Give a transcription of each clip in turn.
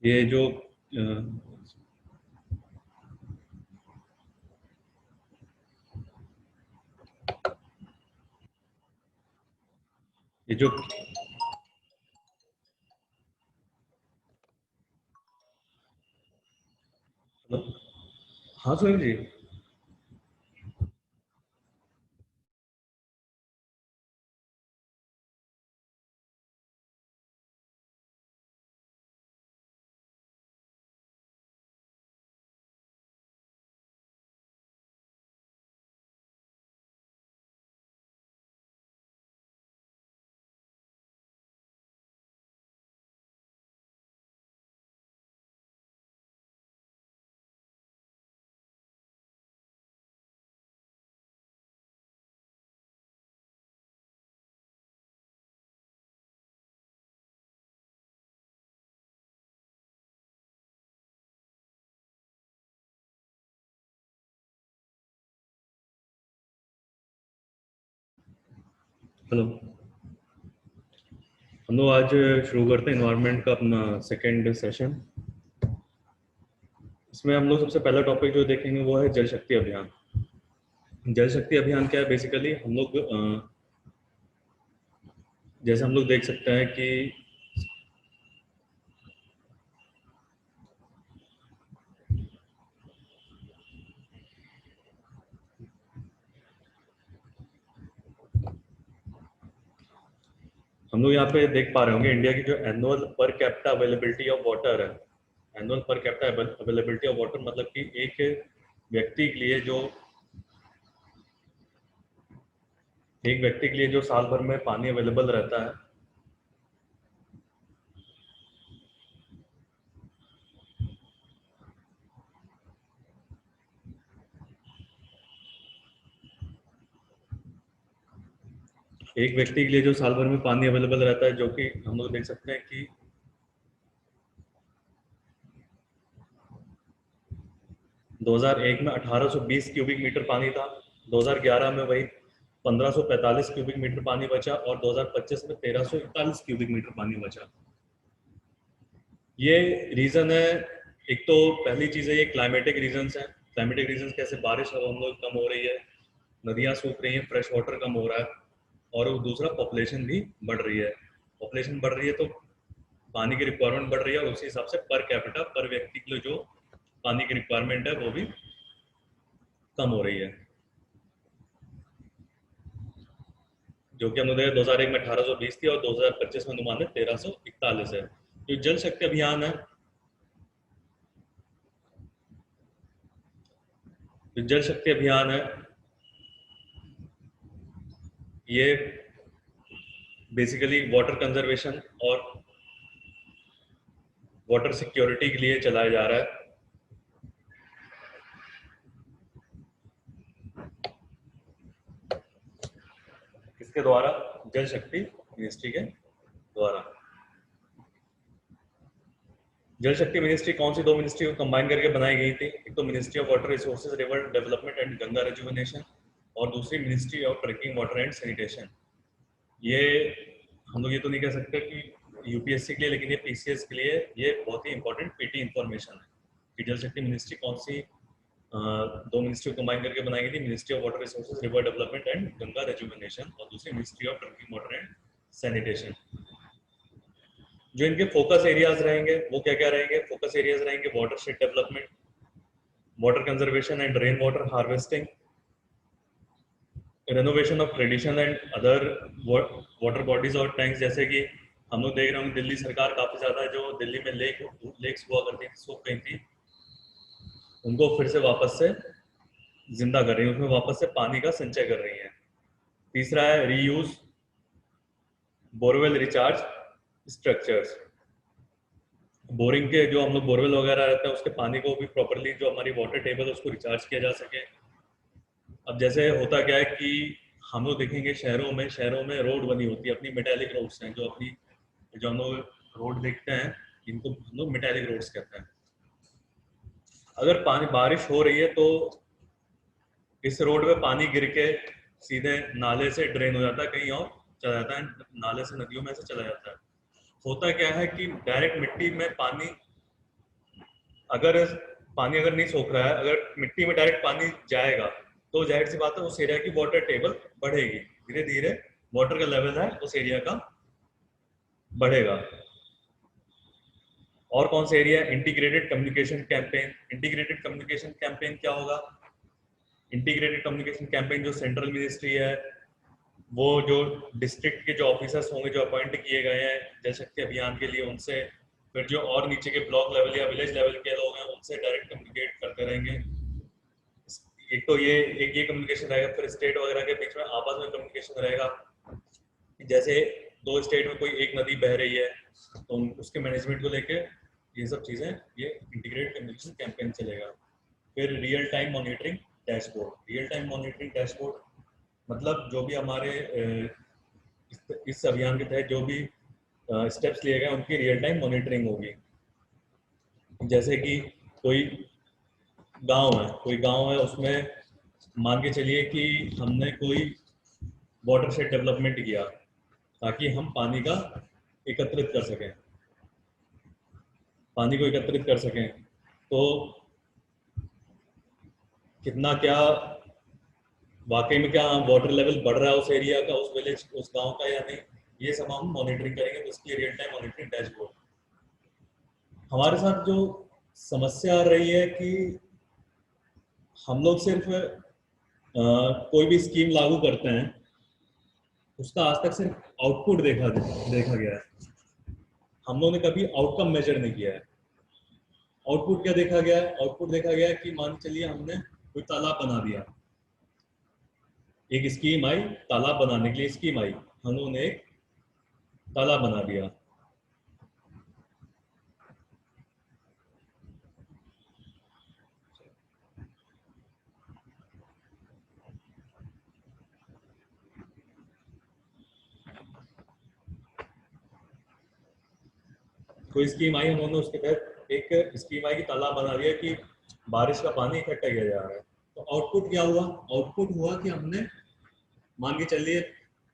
ये जो ये जो हाँ सुनील जी, हेलो। हम लोग आज शुरू करते हैं एनवायरनमेंट का अपना सेकेंड सेशन। इसमें हम लोग सबसे पहला टॉपिक जो देखेंगे वो है जल शक्ति अभियान। जल शक्ति अभियान क्या है? बेसिकली हम लोग जैसे हम लोग देख सकते हैं कि हम लोग यहाँ पे देख पा रहे होंगे इंडिया की जो annual per capita availability of water है। Annual per capita availability of water मतलब कि एक व्यक्ति के लिए जो साल भर में पानी अवेलेबल रहता है, एक व्यक्ति के लिए जो साल भर में पानी अवेलेबल रहता है, जो कि हम लोग देख सकते हैं कि 2001 में 1820 क्यूबिक मीटर पानी था, 2011 में वही 1545 क्यूबिक मीटर पानी बचा और 2025 में 1341 क्यूबिक मीटर पानी बचा। ये रीजन है, एक तो पहली चीज है ये क्लाइमेटिक रीजंस है। क्लाइमेटिक रीजंस कैसे? बारिश अब हम लोग कम हो रही है, नदियां सूख रही हैं, फ्रेश वाटर कम हो रहा है, और दूसरा पॉपुलेशन भी बढ़ रही है। पॉपुलेशन बढ़ रही है तो पानी की रिक्वायरमेंट बढ़ रही है, और उसी हिसाब से पर कैपिटा पर व्यक्ति के लिए जो पानी की रिक्वायरमेंट है वो भी कम हो रही है। जो कि हम लोग 2001 में 1820 थी और 2025 में अनुमान है 1341 है। जो जल शक्ति अभियान है, जो जल शक्ति अभियान है ये बेसिकली वाटर कंजर्वेशन और वाटर सिक्योरिटी के लिए चलाया जा रहा है। किसके द्वारा? जल शक्ति मिनिस्ट्री के द्वारा। जल शक्ति मिनिस्ट्री कौन सी दो मिनिस्ट्री को कंबाइन करके बनाई गई थी? एक तो ministry of water resources, river development and Ganga rejuvenation, और दूसरी ministry of drinking water and sanitation. ये हम लोग ये तो नहीं कह सकते कि यूपीएससी के लिए, लेकिन ये पीसीएस के लिए ये बहुत ही इंपॉर्टेंट पीटी इंफॉर्मेशन है कि जल शक्ति मिनिस्ट्री कौन सी दो मिनिस्ट्री को कंबाइन करके बनाई गई थी। Ministry of water resources, river development and Ganga rejuvenation, और दूसरी ministry of drinking water and sanitation. जो इनके फोकस एरियाज रहेंगे वो क्या क्या रहेंगे? फोकस एरियाज रहेंगे watershed development, water conservation and rain water harvesting, renovation of tradition and other water bodies और टैंक्स। जैसे कि हम लोग देख रहे होंगे दिल्ली सरकार काफी ज्यादा जो दिल्ली में लेक्स हुआ करती थी, सूख गई थी, उनको फिर से वापस से जिंदा कर रही है, उसमें वापस से पानी का संचय कर रही है। तीसरा है reuse borewell recharge structures. Boring के जो हम लोग बोरवेल वगैरह रहता है उसके पानी को भी प्रॉपरली जो हमारी वाटर टेबल है उसको रिचार्ज किया जा सके। अब जैसे होता क्या है कि हम लोग देखेंगे शहरों में रोड बनी होती है, अपनी मेटालिक रोड्स हैं, जो हम लोग रोड देखते हैं इनको हम लोग मेटालिक रोड्स कहते हैं। अगर पानी बारिश हो रही है तो इस रोड पे पानी गिर के सीधे नाले से ड्रेन हो जाता है, कहीं और चला जाता है, नाले से नदियों में से चला जाता है। होता क्या है कि डायरेक्ट मिट्टी में पानी अगर अगर नहीं सोख रहा है, अगर मिट्टी में डायरेक्ट पानी जाएगा तो जाहिर सी बात है उस एरिया की वाटर टेबल बढ़ेगी, धीरे धीरे वाटर का लेवल है उस एरिया का बढ़ेगा। और कौन सा area? Integrated communication campaign. Integrated communication campaign क्या होगा? इंटीग्रेटेड कम्युनिकेशन कैंपेन जो सेंट्रल मिनिस्ट्री है, वो जो डिस्ट्रिक्ट के जो ऑफिसर्स होंगे जो अपॉइंट किए गए हैं जल शक्ति अभियान के लिए, उनसे, फिर जो और नीचे के ब्लॉक लेवल या विलेज लेवल के लोग हैं उनसे डायरेक्ट कम्युनिकेट करते रहेंगे। एक तो ये कम्युनिकेशन रहेगा, फिर स्टेट वगैरह के बीच में आपस में कम्युनिकेशन रहेगा। जैसे दो स्टेट में कोई एक नदी बह रही है तो उसके मैनेजमेंट को लेके ये सब चीज़ें, ये इंटीग्रेटेड कम्युनिकेशन कैंपेन चलेगा। फिर real time monitoring dashboard. Real time monitoring dashboard मतलब जो भी हमारे इस अभियान के तहत जो भी स्टेप्स लिए गए उनकी रियल टाइम मॉनिटरिंग होगी। जैसे कि कोई गांव है उसमें मान के चलिए कि हमने कोई वाटरशेड डेवलपमेंट किया ताकि हम पानी का एकत्रित कर सकें, पानी को एकत्रित कर सकें, तो कितना क्या वाकई में क्या वाटर लेवल बढ़ रहा है उस एरिया का, उस विलेज, उस गांव का या नहीं, ये सब हम मॉनिटरिंग करेंगे। तो उसकी रियल टाइम मॉनिटरिंग डैशबोर्ड। हमारे साथ जो समस्या आ रही है कि हम लोग सिर्फ कोई भी स्कीम लागू करते हैं उसका आज तक सिर्फ आउटपुट देखा गया है। हम लोगों ने कभी आउटकम मेजर नहीं किया है। आउटपुट क्या देखा गया है? आउटपुट देखा गया है कि मान चलिए हमने कोई तालाब बना दिया, एक स्कीम आई, तालाब बनाने के लिए स्कीम आई, हम लोगों ने एक तालाब बना दिया। कोई स्कीम आई, हम लोगों ने उसके तहत एक स्कीम आई कि तालाब बना दिया कि बारिश का पानी इकट्ठा किया जा रहा है। तो आउटपुट क्या हुआ? आउटपुट हुआ कि हमने मान के चलिए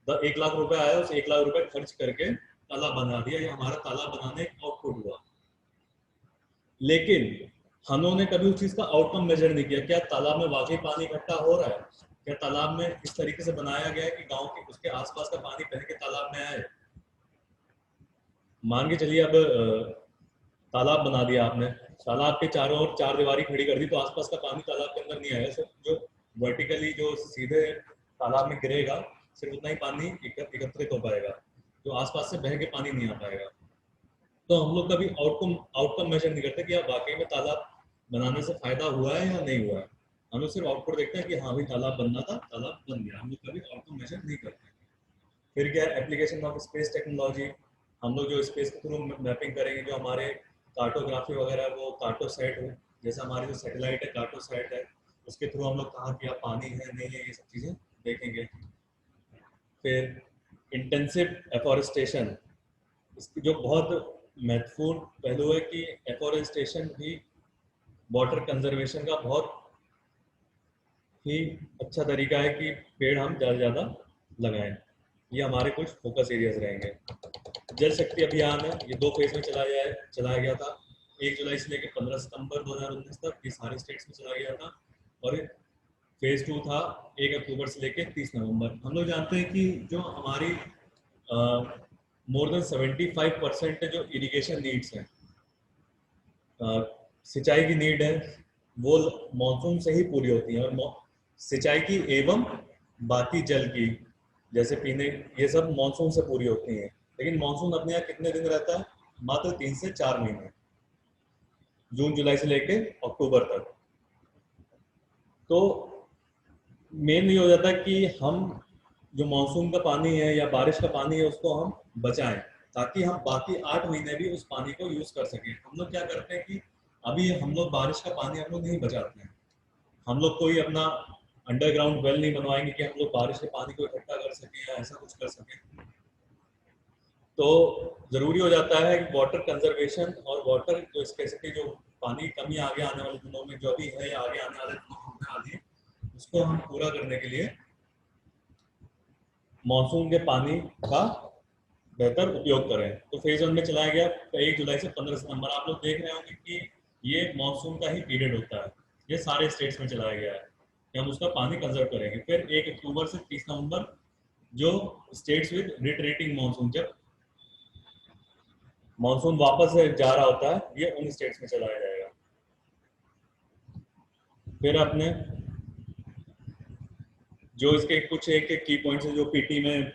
1 लाख रुपए आया, उस 1 लाख रुपए खर्च करके तालाब बना दिया, ये हमारा तालाब बनाने का आउटपुट हुआ। लेकिन हम लोगों ने कभी उस चीज का आउटकम मेजर नहीं किया। क्या तालाब में वाकई पानी इकट्ठा हो रहा है? क्या तालाब में इस तरीके से बनाया गया है कि गांव के उसके आसपास का पानी बह के तालाब में आए? मान के चलिए अब तालाब बना दिया आपने, तालाब के चारों ओर चार दीवारी खड़ी कर दी तो आसपास का पानी तालाब के अंदर नहीं आएगा। सिर्फ जो वर्टिकली जो सीधे तालाब में गिरेगा सिर्फ उतना ही पानी एकत्रित हो पाएगा, जो आसपास से बह के पानी नहीं आ पाएगा। तो हम लोग कभी आउटकम आउटकम मेजर नहीं करते कि आप वाकई में तालाब बनाने से फायदा हुआ है या नहीं हुआ है। हम लोग सिर्फ आउटपुट देखते हैं कि हाँ भाई तालाब बनना था, तालाब बन गया। हम लोग कभी आउटकम मेजर नहीं करते। फिर क्या है? Application of space technology. हम लोग जो स्पेस के थ्रू मैपिंग करेंगे, जो हमारे कार्टोग्राफी वगैरह है वो कार्टोसैट है, जैसे हमारी जो सैटेलाइट है कार्टोसैट है, उसके थ्रू हम लोग कहाँ क्या पानी है नहीं है ये सब चीज़ें देखेंगे। फिर इंटेंसिव एफॉरेस्टेशन, इसकी जो बहुत महत्वपूर्ण पहलू है कि एफॉरेस्टेशन भी वाटर कंजर्वेशन का बहुत ही अच्छा तरीका है कि पेड़ हम ज़्यादा से ज़्यादा लगाएं। ये हमारे कुछ फोकस एरियाज रहेंगे। जल शक्ति अभियान है, ये 2 फेज में चलाया गया था। 1 जुलाई से लेकर 15 सितंबर 2019 तक ये सारे स्टेट्स में चलाया गया था। और फेज 2 था 1 अक्टूबर से लेकर 30 नवंबर। हम लोग जानते हैं कि जो हमारी मोर देन 75% जो इरिगेशन नीड्स हैं, सिंचाई की नीड है, वो मानसून से ही पूरी होती है। और सिंचाई की एवं बाकी जल की जैसे पीने, ये सब मानसून से पूरी होती हैं। लेकिन मानसून अपने यहाँ कितने दिन रहता है? मात्र 3 से 4 महीने, जून जुलाई से लेके अक्टूबर तक। तो मेन ये हो जाता है कि हम जो मानसून का पानी है या बारिश का पानी है उसको हम बचाएं, ताकि हम बाकी 8 महीने भी उस पानी को यूज कर सकें। हम लोग क्या करते हैं कि अभी हम लोग बारिश का पानी हम लोग नहीं बचाते हैं। हम लोग कोई अपना अंडरग्राउंड वेल नहीं बनवाएंगे कि हम लोग बारिश के पानी को इकट्ठा कर सकें या ऐसा कुछ कर सकें। तो जरूरी हो जाता है कि वाटर कंजर्वेशन और वाटर जो स्केसिटी, जो पानी कमी आगे आने वाले दिनों में जो भी है या आगे आने वाले दिनों में आ रही है, उसको हम पूरा करने के लिए मानसून के पानी का बेहतर उपयोग करें। तो फेज 1 में चलाया गया 1 जुलाई से 15 सितंबर। आप लोग देख रहे होंगे कि ये मानसून का ही पीरियड होता है, ये सारे स्टेट्स में चलाया गया है कि हम उसका पानी कंजर्व करेंगे। फिर 1 अक्टूबर से 30 नवंबर जो स्टेट्स विद रिट्रेटिंग मानसून, जब मानसून वापस जा रहा होता है, ये उन स्टेट्स में चलाया जाएगा। फिर अपने जो इसके कुछ एक एक की पॉइंट्स है जो पीटी में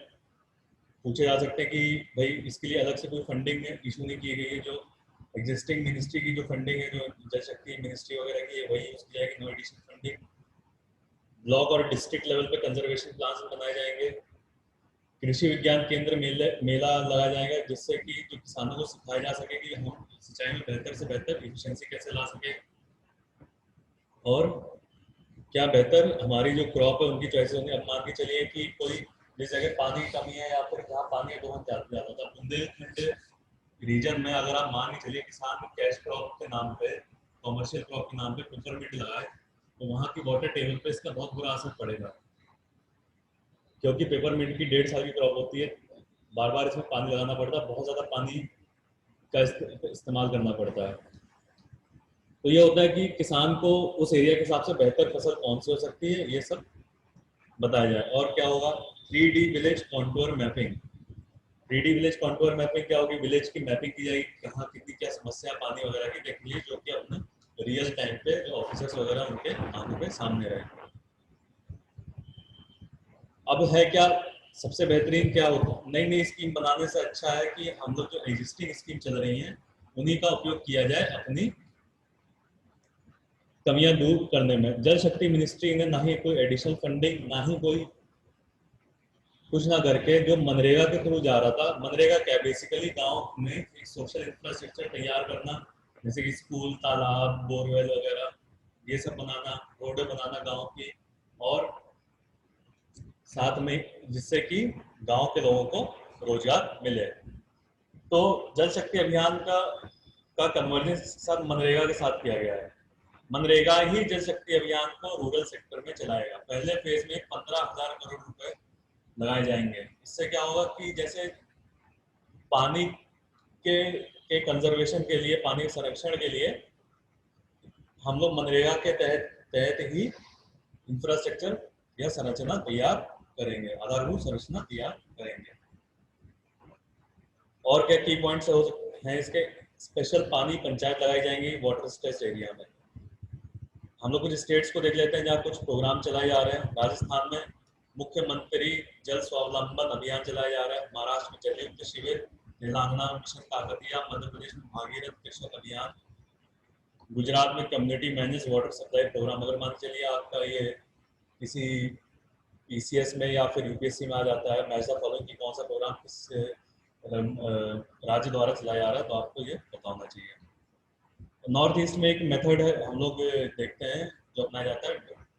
पूछे जा सकते हैं कि भाई इसके लिए अलग से कोई फंडिंग इशू नहीं की गई है, जो एग्जिस्टिंग मिनिस्ट्री की जो फंडिंग है, जो जल शक्ति मिनिस्ट्री वगैरह की है, वही यूज की जाएगी, नो एडिशनल फंडिंग। ब्लॉक और डिस्ट्रिक्ट लेवल पे कंजर्वेशन प्लान बनाए जाएंगे। कृषि विज्ञान केंद्र मेला लगाया जाएगा, जिससे कि जो किसानों को सिखाया जा सके कि हम सिंचाई में बेहतर से बेहतर इफिशिएंसी कैसे ला सके, और क्या बेहतर हमारी जो क्रॉप है उनकी चॉइसेस होंगी। अब मान के चलिए कि कोई जिस जगह पानी की कमी है या फिर जहाँ पानी दोहन ज़्यादा होता है, बुंदेलखंड रीजन में अगर आप मान के चलिए किसान कैश क्रॉप के नाम पे, कॉमर्शियल क्रॉप के नाम पे पेपरमिंट लगाए, तो वहाँ की वाटर टेबल पे इसका बहुत बुरा असर पड़ेगा, क्योंकि पेपरमिंट की 1.5 साल की क्रॉप होती है, बार बार इसमें पानी लगाना पड़ता है, बहुत ज़्यादा पानी का इस्तेमाल करना पड़ता है। तो ये होता है कि किसान को उस एरिया के हिसाब से बेहतर फसल कौन सी हो सकती है, ये सब बताया जाए। और क्या होगा, 3D village contour mapping. 3D village contour mapping क्या होगी, विलेज की मैपिंग की जाएगी, कहाँ कितनी क्या समस्या पानी वगैरह की देख लीजिए, जो कि अपने रियल टाइम पे जो ऑफिसर्स वगैरह उनके आंखों पे सामने रहे। अब है क्या सबसे बेहतरीन, क्या होता है नई नई स्कीम बनाने से अच्छा है कि हम लोग जो एग्जिस्टिंग स्कीम चल रही हैं उन्हीं का उपयोग किया जाए अपनी कमियां दूर करने में। जल शक्ति मिनिस्ट्री ने ना ही कोई एडिशनल फंडिंग, ना ही कोई कुछ ना करके जो मनरेगा के थ्रू जा रहा था। मनरेगा क्या, बेसिकली गांव में एक सोशल इंफ्रास्ट्रक्चर तैयार करना, जैसे कि स्कूल, तालाब, बोरवेल वगैरह, ये सब बनाना, रोडें बनाना गांव की, और साथ में जिससे कि गांव के लोगों को रोजगार मिले। तो जल शक्ति अभियान का कन्वर्जेंस सब मनरेगा के साथ किया गया है। मनरेगा ही जल शक्ति अभियान को रूरल सेक्टर में चलाएगा। पहले फेज में 15,000 करोड़ रुपए लगाए जाएंगे। इससे क्या होगा कि जैसे पानी के कंजर्वेशन के लिए, पानी के संरक्षण के लिए हम लोग मनरेगा के तहत तहत ही इंफ्रास्ट्रक्चर या संरचना तैयार करेंगे, आधारभूत संरचना तैयार करेंगे। और क्या की पॉइंट्स हैं इसके, स्पेशल पानी पंचायत लगाई जाएंगी वाटर स्ट्रेस एरिया में। हम लोग कुछ स्टेट्स को देख लेते हैं जहाँ कुछ प्रोग्राम चलाए जा रहे हैं। राजस्थान में मुख्यमंत्री जल स्वावलंबन अभियान चलाया जा रहा है, महाराष्ट्र में जलयुक्त शिविर, तेलंगाना में मिशन काकतिया, मध्य प्रदेश में भागीरथ कृषक अभियान, गुजरात में community manage water supply program. अगर मान चलिए आपका ये किसी पीसीएस में या फिर यूपीएससी में आ जाता है मैच द फॉलोइंग की कौन सा प्रोग्राम किस राज्य द्वारा चलाया जा रहा है, तो आपको ये पता होना चाहिए। नॉर्थ ईस्ट में एक मेथड है हम लोग देखते हैं जो अपनाया जाता है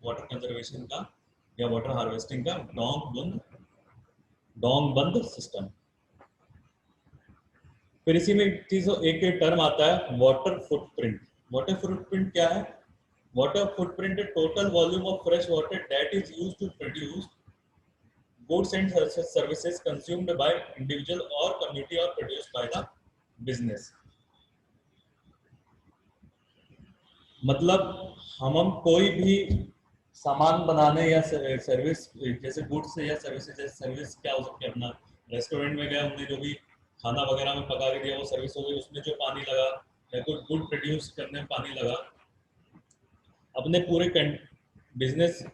वाटर कंजर्वेशन का या वाटर हार्वेस्टिंग का, डोंग बंद सिस्टम। फिर इसी में चीज एक टर्म आता है वाटर फुटप्रिंट। वाटर फुटप्रिंट क्या है, water footprint total volume of fresh water that is used to produce goods and services consumed by individual or community or produced by the business। मतलब हम कोई भी सामान बनाने या सर्विस, जैसे गुड्स या सर्विसेज, जैसे सर्विस क्या हो सकती है, अपना रेस्टोरेंट में गए, हमने जो भी खाना वगैरह में पका के दिया वो सर्विस हो गई, उसमें जो पानी लगा, या कोई गुड प्रोड्यूस करने में पानी लगा। अपने पूरे बिजनेस,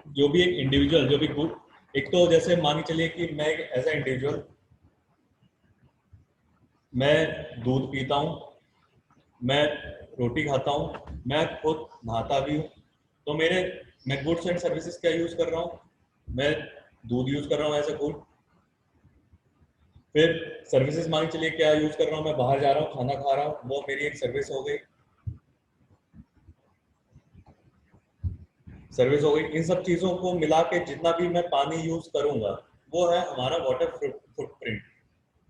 जो भी एक इंडिविजुअल, जो भी गुड, एक तो जैसे मान के चलिए कि मैं एज ए इंडिविजुअल मैं दूध पीता हूँ, मैं रोटी खाता हूँ, मैं खुद नहाता भी हूँ, तो मैं गुड्स एंड सर्विसेज क्या यूज कर रहा हूँ, मैं दूध यूज कर रहा हूँ एज ए गुड। फिर सर्विसेज मान चलिए क्या यूज कर रहा हूँ, मैं बाहर जा रहा हूँ, खाना खा रहा हूँ, वो मेरी एक सर्विस हो गई, इन सब चीजों को मिला के जितना भी मैं पानी यूज करूंगा वो है हमारा वाटर फुटप्रिंट।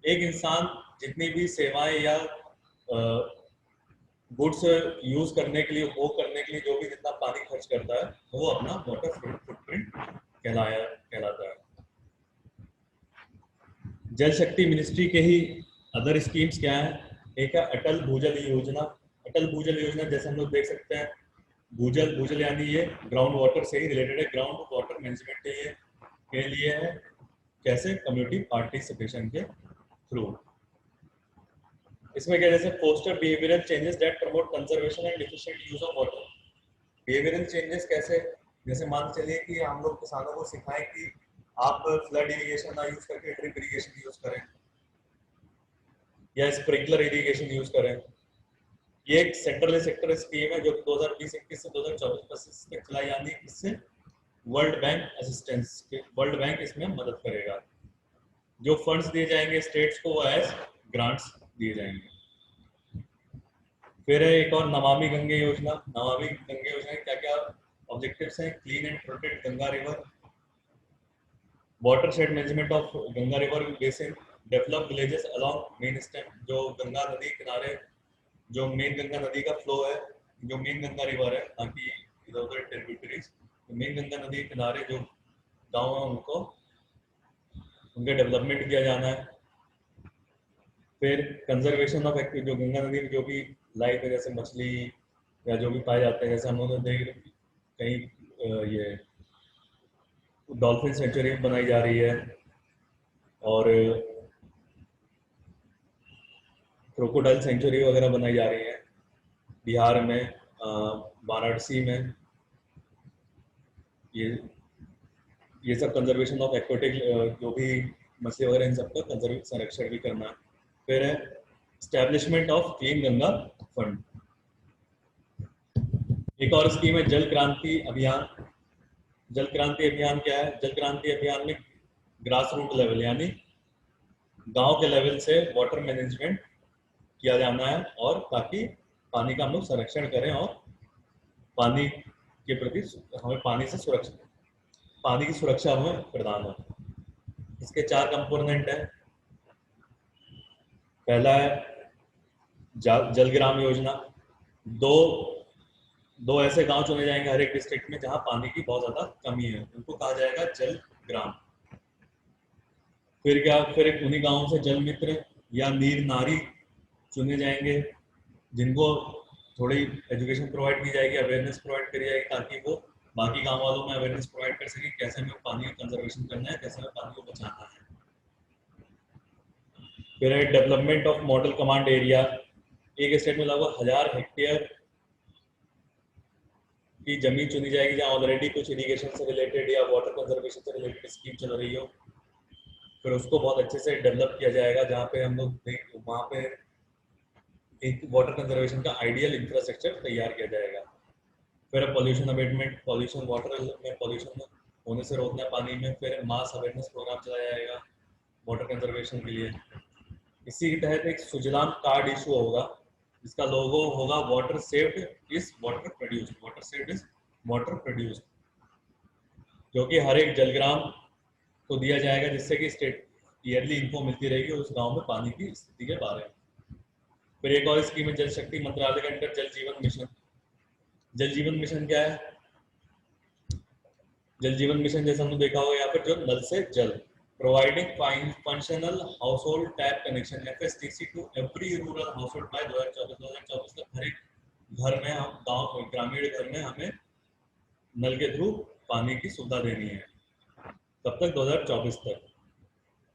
एक इंसान जितनी भी सेवाएं या गुड्स यूज करने के लिए, उपभोग करने के लिए जो भी जितना पानी खर्च करता है वो अपना वाटर फुटप्रिंट कहलाता है। जल शक्ति मिनिस्ट्री के ही अदर स्कीम्स क्या है, एक है अटल भूजल योजना। अटल भूजल योजना जैसे हम लोग देख सकते हैं, भूजल भूजल यानी ये ग्राउंड वाटर से ही रिलेटेड है, ग्राउंड वाटर मैनेजमेंट के लिए है। कैसे? कम्युनिटी पार्टिसिपेशन के थ्रू। इसमें क्या, जैसे foster behavioural changes that promote conservation and efficient use of water. Behavioural changes कैसे? जैसे मान चलिए कि हम लोग किसानों को सिखाएं कि आप फ्लड इरिगेशन ना यूज करके ड्रिप इरिगेशन यूज करें या स्प्रिंकलर इरिगेशन यूज करें। ये एक सेंट्रल सेक्टर स्कीम है जो 2020-21 से 2024-25 तक चलाई जानी है। इससे world bank assistance, world bank इसमें मदद करेगा। जो फंड्स दिए जाएंगे स्टेट्स को वो एज ग्रांट्स दिए जाएंगे। फिर है एक और नमामि गंगे योजना। नमामि गंगे योजना के क्या क्या ऑब्जेक्टिव्स हैं? Clean and protect Ganga river, water shade management of Ganga river basin, develop villages along main stem, जो गंगा नदी किनारे, जो मेन गंगा नदी का फ्लो है, जो मेन गंगा रिवर है, ताकि इधर उधर ट्रिब्यूटरीज, मेन गंगा नदी के किनारे जो गाँव है उनको, उनके डेवलपमेंट किया जाना है। फिर कंजर्वेशन ऑफ एक्टिव, जो गंगा नदी में जो भी लाइफ है, जैसे मछली या जो भी पाए जाते हैं, जैसे हम लोगों ने देख कहीं ये डॉल्फिन सेंचुरी बनाई जा रही है और क्रोकोडाइल सेंचुरी वगैरह बनाई जा रही है बिहार में, वाराणसी में। ये सब कंजर्वेशन ऑफ एक्वेटिक जो भी मछली वगैरह, इन सबका संरक्षण भी करना है। फिर है establishment of clean Ganga fund. एक और स्कीम है जल क्रांति अभियान। जल क्रांति अभियान क्या है? जल क्रांति अभियान में ग्रास रूट लेवल यानी गांव के लेवल से वाटर मैनेजमेंट किया जाना है, और ताकि पानी का हम लोग संरक्षण करें और पानी के प्रति हमें पानी से सुरक्षा, पानी की सुरक्षा हमें प्रदान हो। इसके 4 कंपोनेंट हैं। पहला है जलग्राम योजना। दो ऐसे गांव चुने जाएंगे हर एक डिस्ट्रिक्ट में जहां पानी की बहुत ज्यादा कमी है, उनको कहा जाएगा जल ग्राम। फिर क्या, फिर उन्हीं गांवों से जल मित्र या नीर नारी चुने जाएंगे, जिनको थोड़ी एजुकेशन प्रोवाइड की जाएगी, अवेयरनेस प्रोवाइड करी जाएगी, ताकि वो बाकी गांव वालों में अवेयरनेस प्रोवाइड कर सके कैसे हमें पानी का कंजर्वेशन करना है, कैसे हमें पानी को बचाना है। फिर है development of model command area. एक स्टेट में लगभग 1000 हेक्टेयर की जमीन चुनी जाएगी जहाँ ऑलरेडी कुछ इरिगेशन से रिलेटेड या वाटर कंजर्वेशन से रिलेटेड स्कीम चल रही हो। फिर उसको बहुत अच्छे से डेवलप किया जाएगा, जहाँ पे हम लोग वहाँ पे एक वाटर कंजर्वेशन का आइडियल इंफ्रास्ट्रक्चर तैयार किया जाएगा। फिर पॉल्यूशन अबेटमेंट, पॉल्यूशन वाटर में पॉल्यूशन होने से रोकना है पानी में। फिर मास अवेयरनेस प्रोग्राम चलाया जाएगा वाटर कंजर्वेशन के लिए। इसी के तहत एक सुजलाम कार्ड इशू होगा, जिसका लोगो होगा water saved is water produced, water saved is water produced, जो कि हर एक जलग्राम को दिया जाएगा, जिससे कि स्टेट ईयरली इन्फो मिलती रहेगी उस गांव में पानी की स्थिति के बारे में। फिर एक और स्कीम है जल शक्ति मंत्रालय के अंदर जल जीवन मिशन। जल जीवन मिशन क्या है? जल जीवन मिशन जैसे हमने देखा होगा यहाँ पर, जो नल से जल, providing functional household tap connection FSTC to every rural household by 2024 तक हर एक घर में, हम गांव ग्रामीण घर में हमें नल के थ्रू पानी की सुविधा देनी है। कब तक? 2024 तक।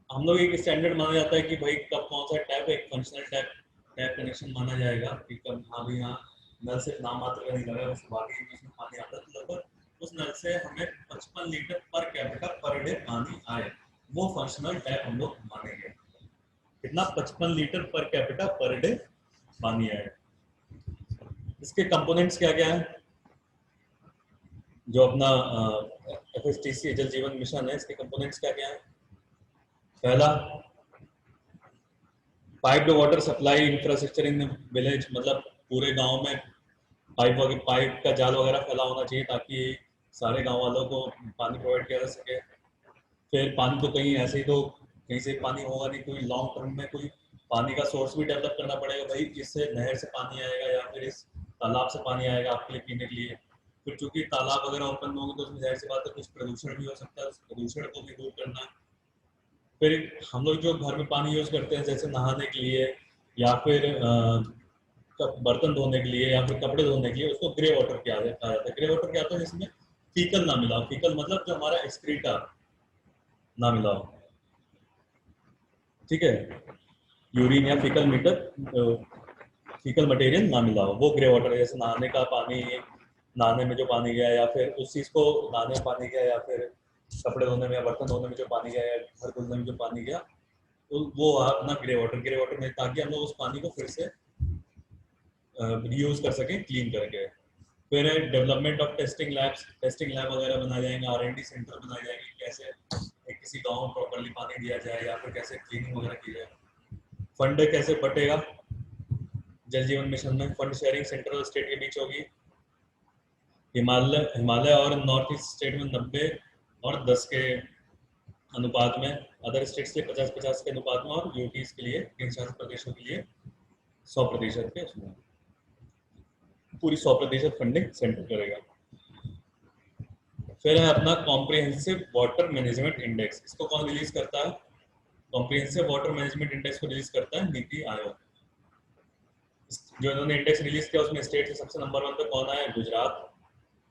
हम लोग एक स्टैंडर्ड माना जाता है कि भाई कब कौन सा टैप, एक फंक्शनल टैप कनेक्शन माना जाएगा कि कब हाँ भी यहाँ नल से नाम मात्र का नहीं लगा, उसके बाकी उसमें पानी आता है, तो लगभग उस नल से हमें 55 litre per capita per day पानी आए, वो फंक्शनल टैप हम लोग मानेंगे। कितना? 55 litre per capita per day पानी आए। इसके कंपोनेंट्स क्या क्या है? जो अपना FSTC जल जीवन मिशन है, इसके कंपोनेंट्स क्या क्या है? पहला, piped water supply infrastructure in village, मतलब पूरे गांव में पाइप का जाल वगैरह फैला होना चाहिए, ताकि सारे गांव वालों को पानी प्रोवाइड किया जा सके। फिर पानी तो कहीं ऐसे ही तो कहीं से पानी होगा नहीं, कोई लॉन्ग टर्म में कोई पानी का सोर्स भी डेवलप करना पड़ेगा, भाई इससे नहर से पानी आएगा या फिर इस तालाब से पानी आएगा आपके लिए पीने के लिए। फिर चूंकि तालाब वगैरह ओपन होंगे तो उसमें जाहिर सी बात है कुछ प्रदूषण भी हो सकता है, उस प्रदूषण को भी दूर करना है। फिर हम लोग जो घर में पानी यूज करते हैं जैसे नहाने के लिए या फिर बर्तन धोने के लिए या फिर कपड़े धोने के लिए, उसको ग्रे वाटर कहा जाता है। ग्रे वाटर क्या होता है? जिसमें फीकल ना मिला हो। फीकल मतलब जो हमारा एक्सक्रीटा ना मिला हो, ठीक है, यूरिन या फीकल मीटर, फीकल मटेरियल ना मिला हो, वो ग्रे वाटर है। जैसे नहाने का पानी, नहाने में जो पानी गया या फिर उस चीज को नहाने में पानी गया या फिर कपड़े धोने में या बर्तन धोने में जो पानी गया या घर धोने में जो पानी गया, तो वो अपना ग्रे वाटर, ग्रे वाटर में, ताकि हम लोग उस पानी को फिर से रीयूज कर सकें क्लीन करके। फिर development of testing labs, testing lab वगैरह बनाए जाएंगे, R&D सेंटर बनाए जाएंगे, कैसे किसी गांव में प्रॉपर्ली पानी दिया जाए या फिर कैसे क्लीनिंग वगैरह की जाए। फंड कैसे बटेगा जल जीवन मिशन में? फंड शेयरिंग सेंट्रल और स्टेट के बीच होगी। हिमालय हिमालय और नॉर्थ ईस्ट स्टेट में 90 और 10 के अनुपात में, अदर स्टेट्स के 50-50 के अनुपात में, और यूटीज के लिए, केंद्र शासित प्रदेशों के लिए 100% के उसमें पूरी 100% फंडिंग सेंटर करेगा। फिर है अपना कॉम्प्रिहेंसिव वाटर मैनेजमेंट इंडेक्स। इसको कौन रिलीज करता है? कॉम्प्रिहेंसिव वाटर मैनेजमेंट इंडेक्स को रिलीज करता है नीति आयोग। जो इन्होंने इंडेक्स रिलीज किया उसमें स्टेट से सबसे नंबर 1 पे कौन आया? गुजरात।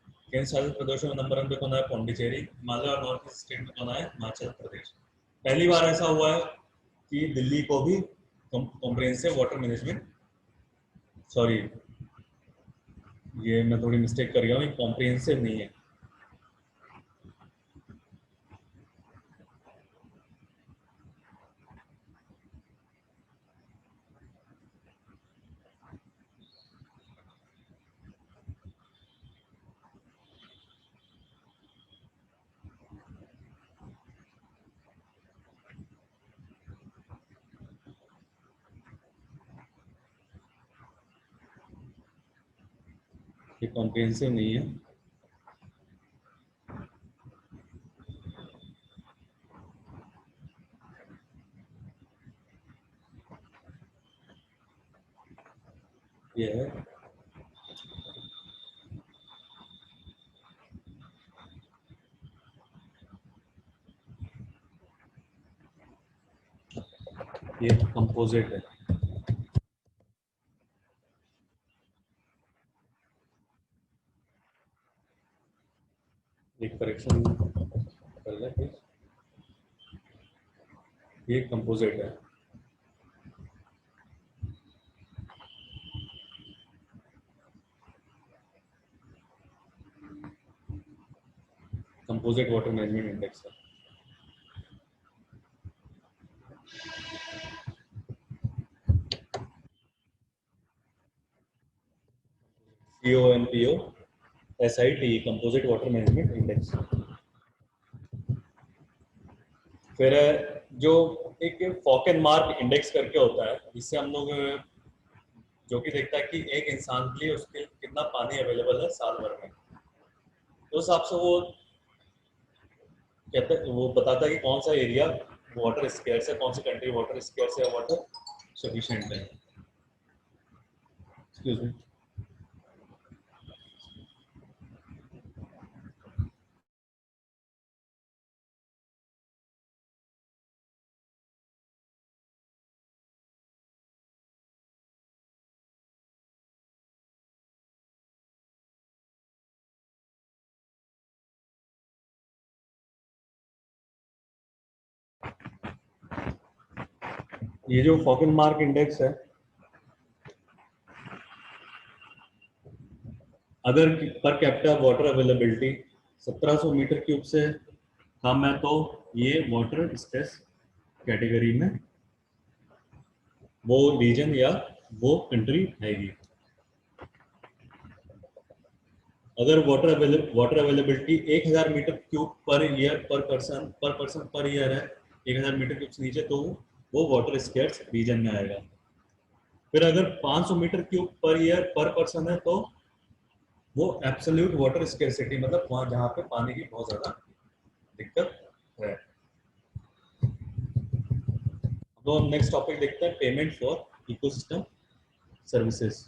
केंद्र शासित प्रदेशों में नंबर 1 पे कौन आया? पौंडीचेरी। हिमालय और नॉर्थ ईस्ट स्टेट में कौन आया? हिमाचल प्रदेश। पहली बार ऐसा हुआ है कि दिल्ली को भी कॉम्प्रिहेंसिव वाटर मैनेजमेंट, सॉरी ये मैं थोड़ी मिस्टेक कर गया हूँ, कॉम्प्रिहेंसिव नहीं है, ये कॉम्प्रिहेंसिव नहीं है। ये है ये कंपोजिट है। एक करेक्शन कर ले प्लीज, ये कंपोजिट है। कंपोजिट वाटर मैनेजमेंट इंडेक्स है। COMPO SIT composite water management index. फिर जो एक फॉकेन मार्क इंडेक्स करके होता है, जिससे हम लोग जो कि देखता है कि एक इंसान के लिए उसके कितना पानी अवेलेबल है साल भर में, तो उस हिसाब से वो कहता है, वो बताता है कि कौन सा एरिया वाटर स्केर्स है, कौन सी कंट्री वाटर स्केर्स है, वाटर सफिशिएंट है। Excuse me. ये जो फॉकेन मार्क इंडेक्स है, अगर per capita water availability 1700 metre cube से कम है तो ये वाटर स्ट्रेस कैटेगरी में वो रीजन या वो कंट्री आएगी। अगर water availability 1000 metre cube per year per year है, 1000 मीटर क्यूब से नीचे, तो वो वाटर स्केर्स रीजन में आएगा। फिर अगर 500 मीटर क्यूब पर ईयर पर पर्सन है तो वो एब्सोल्यूट वाटर स्केर्सिटी, मतलब वहां जहाँ पे पानी की बहुत ज्यादा दिक्कत है। तो हम नेक्स्ट टॉपिक देखते हैं, payment for ecosystem services.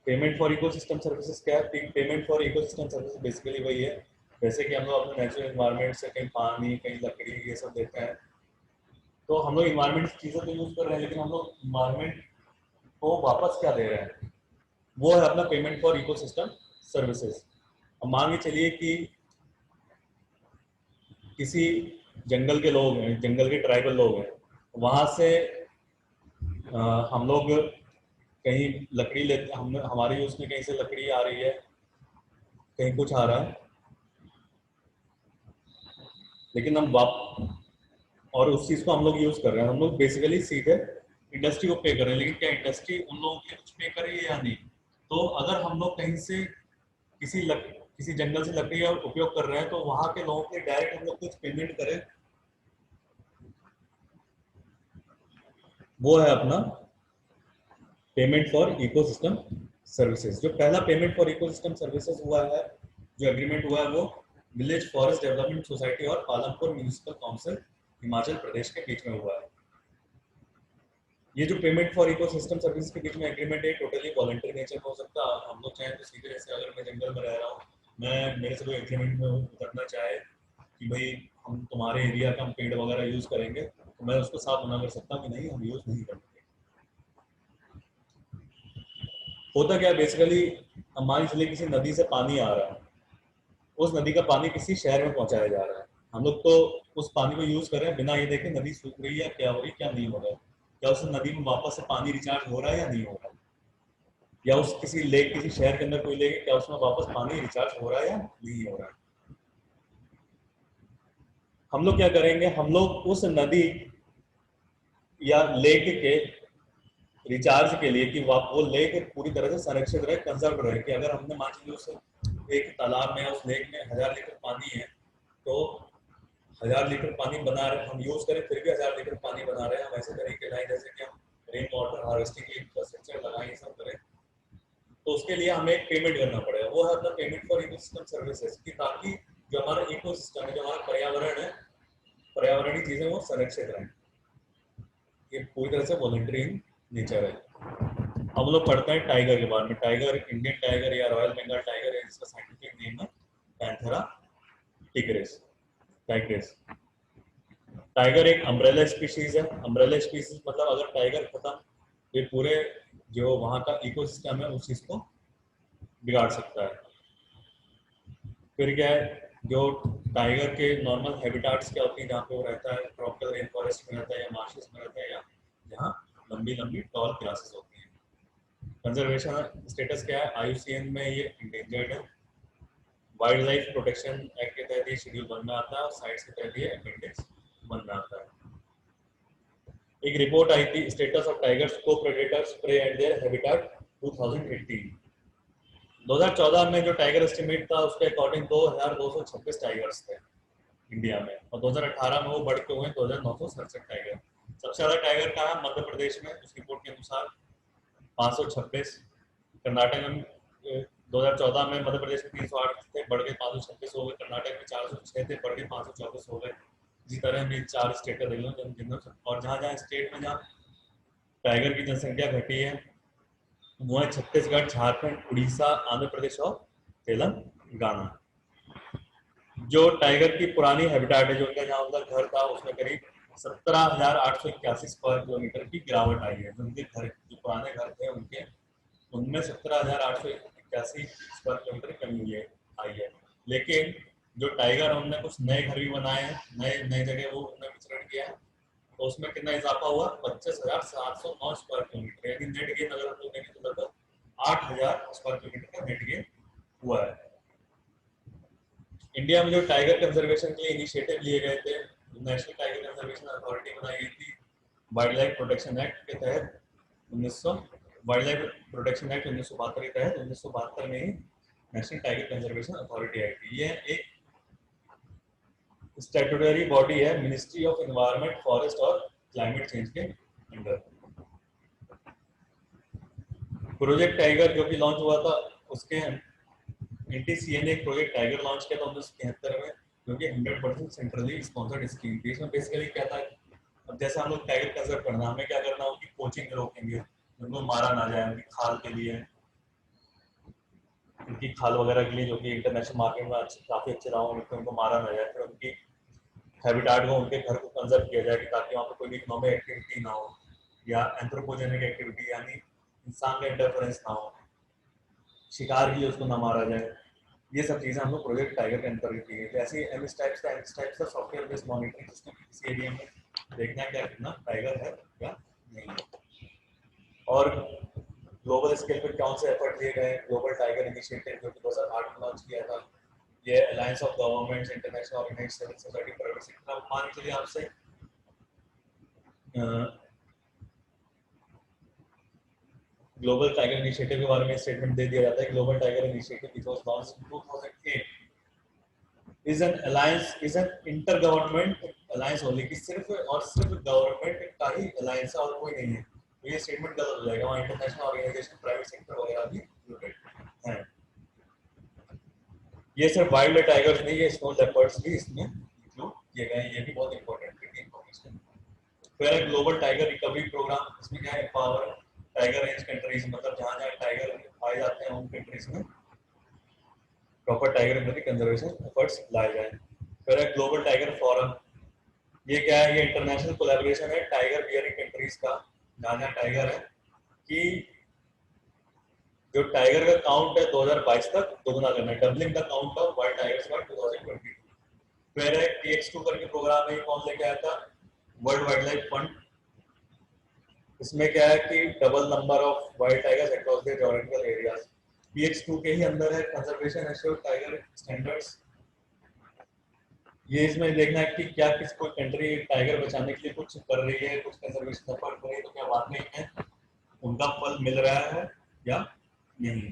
Payment for ecosystem services क्या है? Payment for ecosystem services basically वही है, जैसे कि हम लोग अपने नेचुरल एनवायरनमेंट से कहीं पानी, कहीं लकड़ी, ये सब देते हैं, तो हम लोग इन्वायरमेंट चीज़ें तो यूज़ कर रहे हैं, लेकिन हम लोग इन्वायरमेंट को वापस क्या दे रहे हैं, वो है अपना पेमेंट फॉर इकोसिस्टम सर्विसेज। अब मान के चलिए कि किसी जंगल के लोग हैं, जंगल के ट्राइबल लोग हैं, वहाँ से हम लोग कहीं लकड़ी लेते, हम हमारे यूज़ में कहीं से लकड़ी आ रही है, कहीं कुछ आ रहा है, लेकिन हम वाप और उस चीज़ को हम लोग यूज़ कर रहे हैं, हम लोग बेसिकली सीधे इंडस्ट्री को पे कर रहे हैं, लेकिन क्या इंडस्ट्री उन लोगों के लिए कुछ पे करे या नहीं? तो अगर हम लोग कहीं से किसी जंगल से लकड़ी का उपयोग कर रहे हैं, तो वहाँ के लोगों के डायरेक्ट हम लोग कुछ पेमेंट करें, वो है अपना पेमेंट फॉर इकोसिस्टम सर्विसेज। जो पहला पेमेंट फॉर इकोसिस्टम सर्विसेज हुआ है, जो एग्रीमेंट हुआ है, वो विलेज फॉरेस्ट डेवलपमेंट सोसाइटी और पालमपुर म्यूनिसिपल काउंसिल हिमाचल प्रदेश के बीच में हुआ है। ये जो पेमेंट फॉर इकोसिस्टम सर्विस के बीच में एग्रीमेंट है, टोटली वॉलंटरी नेचर का हो सकता है। हम लोग चाहें तो सीधे, जैसे अगर मैं जंगल में रह रहा हूँ, मैं मेरे से कोई एग्रीमेंट में उतरना चाहे कि भाई हम तुम्हारे एरिया का हम पेड़ वगैरह यूज करेंगे, तो मैं उसको साफ मना कर सकता हूँ कि नहीं, हम यूज नहीं करेंगे। होता क्या बेसिकली, हम मान चलिए किसी नदी से पानी आ रहा है, उस नदी का पानी किसी शहर में पहुंचाया जा रहा है, हम लोग तो उस पानी को यूज कर रहे हैं बिना ये देखे नदी सूख रही है, क्या हो रही, क्या नहीं हो रहा है, क्या उस नदी में वापस से पानी रिचार्ज हो रहा है या नहीं हो रहा है, या उस किसी लेक, किसी शहर के अंदर कोई लेक, क्या उसमें वापस पानी रिचार्ज हो रहा है या नहीं हो रहा है। हम लोग क्या करेंगे, हम लोग उस नदी या लेक के रिचार्ज के लिए कि वो लेक पूरी तरह से संरक्षित रहे, कंजर्व रहे, कि अगर हमने मान लीजिए उस एक तालाब में, उस लेक में 1000 लीटर पानी है, तो 1000 लीटर पानी बना रहे हम यूज करें, फिर भी 1000 लीटर पानी बना रहे हैं, हम ऐसे तरीके लाए जैसे कि हम रेन वाटर हार्वेस्टिंग की इंफ्रास्ट्रक्चर लगाएं, ये सब करें, तो उसके लिए हमें एक पेमेंट करना पड़ेगा, वो है अपना पेमेंट फॉर इकोसिस्टम सर्विसेज, की ताकि जो हमारा इकोसिस्टम है, जो हमारा पर्यावरण है, पर्यावरणीय चीजें वो संरक्षित रहें। ये पूरी तरह से वॉलंटरी नेचर है। हम लोग पढ़ते हैं टाइगर के बारे में। टाइगर इंडियन टाइगर या रॉयल बंगाल टाइगर है, जिसका साइंटिफिक नेम है पैंथेरा टिग्रिस, टाइग्रिस। टाइगर एक अम्ब्रेला स्पीशीज है। अम्ब्रेला स्पीशीज मतलब अगर टाइगर खत्म, ये पूरे जो वहाँ का इकोसिस्टम है उस चीज को बिगाड़ सकता है। फिर क्या है, जो टाइगर के नॉर्मल हैबिटाट्स क्या होती है, जहाँ पे वो रहता है, ट्रॉपिकल रेन फॉरेस्ट में रहता है, या मार्शेस में रहता है, या जहाँ लंबी लंबी टॉल ग्रासेस होती हैं। कंजर्वेशन स्टेटस क्या है, आईयूसीएन में ये इंडेंजर्ड है। वाइल्ड लाइफ प्रोटेक्शन एक्ट के तहत ये शेड्यूल 1 में आता है, और साइट्स के तहत ये अपेंडिक्स 1 में आता है। एक रिपोर्ट आई थी, status of tigers co predators prey and their habitat 2018। 2014 में जो टाइगर एस्टिमेट था उसके अकॉर्डिंग 2226 टाइगर्स थे इंडिया में, और 2018 में वो बढ़ के हुए 2967 टाइगर। सबसे ज्यादा टाइगर कहाँ है? मध्य प्रदेश में, उस रिपोर्ट के अनुसार 526। कर्नाटक में 2014 में मध्य प्रदेश में 308 थे, बढ़ के 526 हो गए। कर्नाटक में 406 थे, बढ़ के 524 हो गए। इसी तरह हम 4 स्टेट का देख लो, और जहाँ जहाँ स्टेट में जहाँ टाइगर की जनसंख्या घटी है, वो है छत्तीसगढ़, झारखंड, उड़ीसा, आंध्र प्रदेश और तेलंगाना। जो टाइगर की पुरानी हैबिटेट है, जो उनका जहाँ उनका घर था, उसमें करीब 17,881 स्क्वायर किलोमीटर की गिरावट आई है। जो उनके घर, जो पुराने घर थे उनके, उनमें 17,881 स्क्वायर किलोमीटर कमी हुई है, आई है। लेकिन जो टाइगर है, उनने कुछ नए घर भी बनाए हैं, नए नए जगह वो उन्होंने विचरण किया है, तो उसमें कितना इजाफा हुआ? 25,709 स्क्वायर किलोमीटर, यानी नेट गेन अगर हम लोग देखें तो लगभग 8,000 स्क्वायर किलोमीटर का नेट गेन हुआ है। इंडिया में जो टाइगर कंजर्वेशन के लिए इनिशिएटिव लिए गए थे, नेशनल टाइगर कंजर्वेशन अथॉरिटी बनाई गई थी वाइल्ड लाइफ प्रोटेक्शन एक्ट के तहत 1900, वाइल्ड लाइफ प्रोटेक्शन एक्ट 1972 के तहत 1972 में ही नेशनल टाइगर कंजर्वेशन अथॉरिटी आई थी। ये एक स्टैट्यूटरी बॉडी है मिनिस्ट्री ऑफ एनवायरनमेंट, फॉरेस्ट और क्लाइमेट चेंज के अंडर। प्रोजेक्ट टाइगर जो कि लॉन्च हुआ था, उसके एनटीसीए ने एक प्रोजेक्ट टाइगर लॉन्च किया था 1973 में, जो कि 100% सेंट्रली स्पॉन्सर्ड स्कीम थी। इसमें बेसिकली क्या था, अब जैसे हम लोग टाइगर कंजर्व करना, हमें क्या करना होगी, कोचिंग रोकेंगे, उनको मारा ना जाए, उनकी खाल के लिए इनकी खाल वगैरह के लिए, जो कि इंटरनेशनल मार्केट में काफ़ी अच्छे दामों में मिलते हैं, उनको मारा ना जाए, फिर उनकी हैबिटाट को, उनके घर को कंजर्व किया जाए कि ताकि वहाँ पर कोई भी इकोनॉमिक एक्टिविटी ना हो या एंथ्रोपोजेनिक एक्टिविटी यानी इंसान का इंटरफेरेंस ना हो, शिकार भी उसको ना मारा जाए। ये सब चीज़ें हम लोग प्रोजेक्ट टाइगर के अंतर्गत की गई। ऐसे एमएस टाइप्स का सॉफ्टवेयर बेस्ड मॉनिटरिंग सिस्टम किसी एरिया में देखना है क्या कितना टाइगर है या नहीं है। और ग्लोबल स्केल पर कौन से एफर्ट लिए गए, ग्लोबल टाइगर इनिशिएटिव जो कि 2008 में लॉन्च किया था, ये alliance of governments, international organisation, civil society, private sector. अब मान के चलिए आपसे ग्लोबल टाइगर इनिशिएटिव के बारे में स्टेटमेंट दे दिया जाता है। Global tiger initiative which was launched in 2008 is an alliance, is an intergovernment alliance only, कि सिर्फ और सिर्फ गवर्नमेंट का ही अलायंस है और कोई नहीं है। तो ये स्टेटमेंट गलत हो जाएगा, वहाँ इंटरनेशनल ऑर्गेनाइजेशन, प्राइवेट सेक्टर वगैरह भी इंक्लूडेड हैं। ये सिर्फ वाइल्ड टाइगर्स नहीं, ये स्नो लेपर्ड्स भी इसमें इंक्लूड किए गए हैं। ये भी बहुत इंपॉर्टेंट इन्फॉर्मेशन। फिर ग्लोबल टाइगर रिकवरी प्रोग्राम, इसमें क्या है, पावर टाइगर रेंज कंट्रीज, मतलब जहाँ जहाँ टाइगर पाए जाते हैं उन कंट्रीज में प्रॉपर टाइगर के कंजर्वेशन एफर्ट्स लाए जाए। फिर है ग्लोबल टाइगर फोरम, ये क्या है, ये इंटरनेशनल कोलैबोरेशन है टाइगर बियरिंग कंट्रीज का, जहाँ जहाँ टाइगर है, कि जो टाइगर का काउंट है 2022 तक दोगुना करना है, doubling the count of wild tigers by 2022। फिर है TX2 करके प्रोग्राम है, कौन लेके आया था, वर्ल्ड वाइल्ड लाइफ फंड। इसमें क्या है कि double number of wild tigers across the geographical areas. TX2 के ही अंदर है कंजर्वेशन एश्योर्ड टाइगर स्टैंडर्ड्स। ये इसमें देखना है कि क्या किस कोई कंट्री टाइगर बचाने के लिए कुछ कर रही है, कुछ कंजर्वेशन एफर्ट कर रही है, तो क्या वाकई में उनका फल मिल रहा है या नहीं।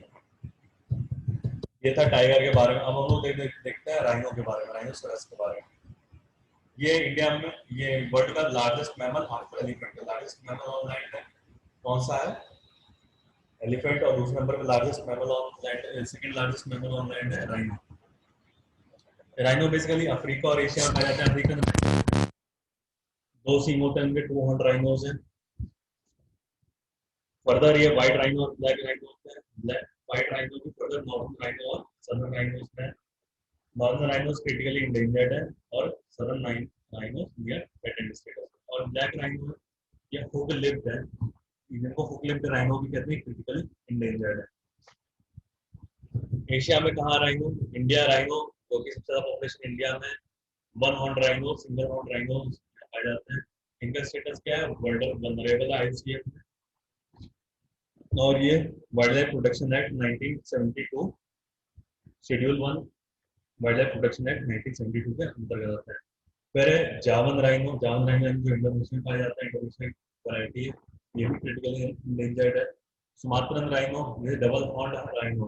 ये था टाइगर के बारे में। अब हम लोग देखते हैं राइनो के बारे में, राइनोसोरस के बारे में। ये इंडिया में, ये वर्ल्ड का largest mammal after elephant, largest mammal on land है, कौन सा है, एलिफेंट। और दूसरे नंबर पे largest mammal on land, second largest mammal on land है राइनो। राइनो बेसिकली अफ्रीका और एशिया में पाया जाता है। अफ्रीकन दो सींग होते हैं, उनके 2 हॉर्न राइनोज हैं। फर्दर ये व्हाइट राइनो और ब्लैक राइनो होते हैं। ब्लैक व्हाइट राइनो भी फर्दर नॉर्दर्न राइनो और सदर्न राइनोज में। नॉर्दर्न राइनोज क्रिटिकली इंडेंजर्ड है और southern rhinos near threatened status. और ब्लैक राइनो ये हुक लिप्ड है, इनको हुक लिप्ड राइनो भी कहते हैं, क्रिटिकली इंडेंजर्ड है। एशिया में कहाँ राइनो, इंडिया राइनो, जो कि सबसे ज्यादा पॉपुलेशन इंडिया में, 1 horn rhino, single horn rhino पाए जाते हैं। इनका स्टेटस क्या है, वल्नरेबल IUCN में। और ये wild life protection act 1972 schedule 1 wild life protection act 1972 के अंतर्गत आता है। फिर है जावन राइनो, जावन राइनो जो इंडोनेशिया में पाया जाता है, इंडोनेशिया वैरायटी है, ये भी क्रिटिकली इंडेंजर्ड है। सुमात्रन राइनो, ये डबल हॉर्न राइनो।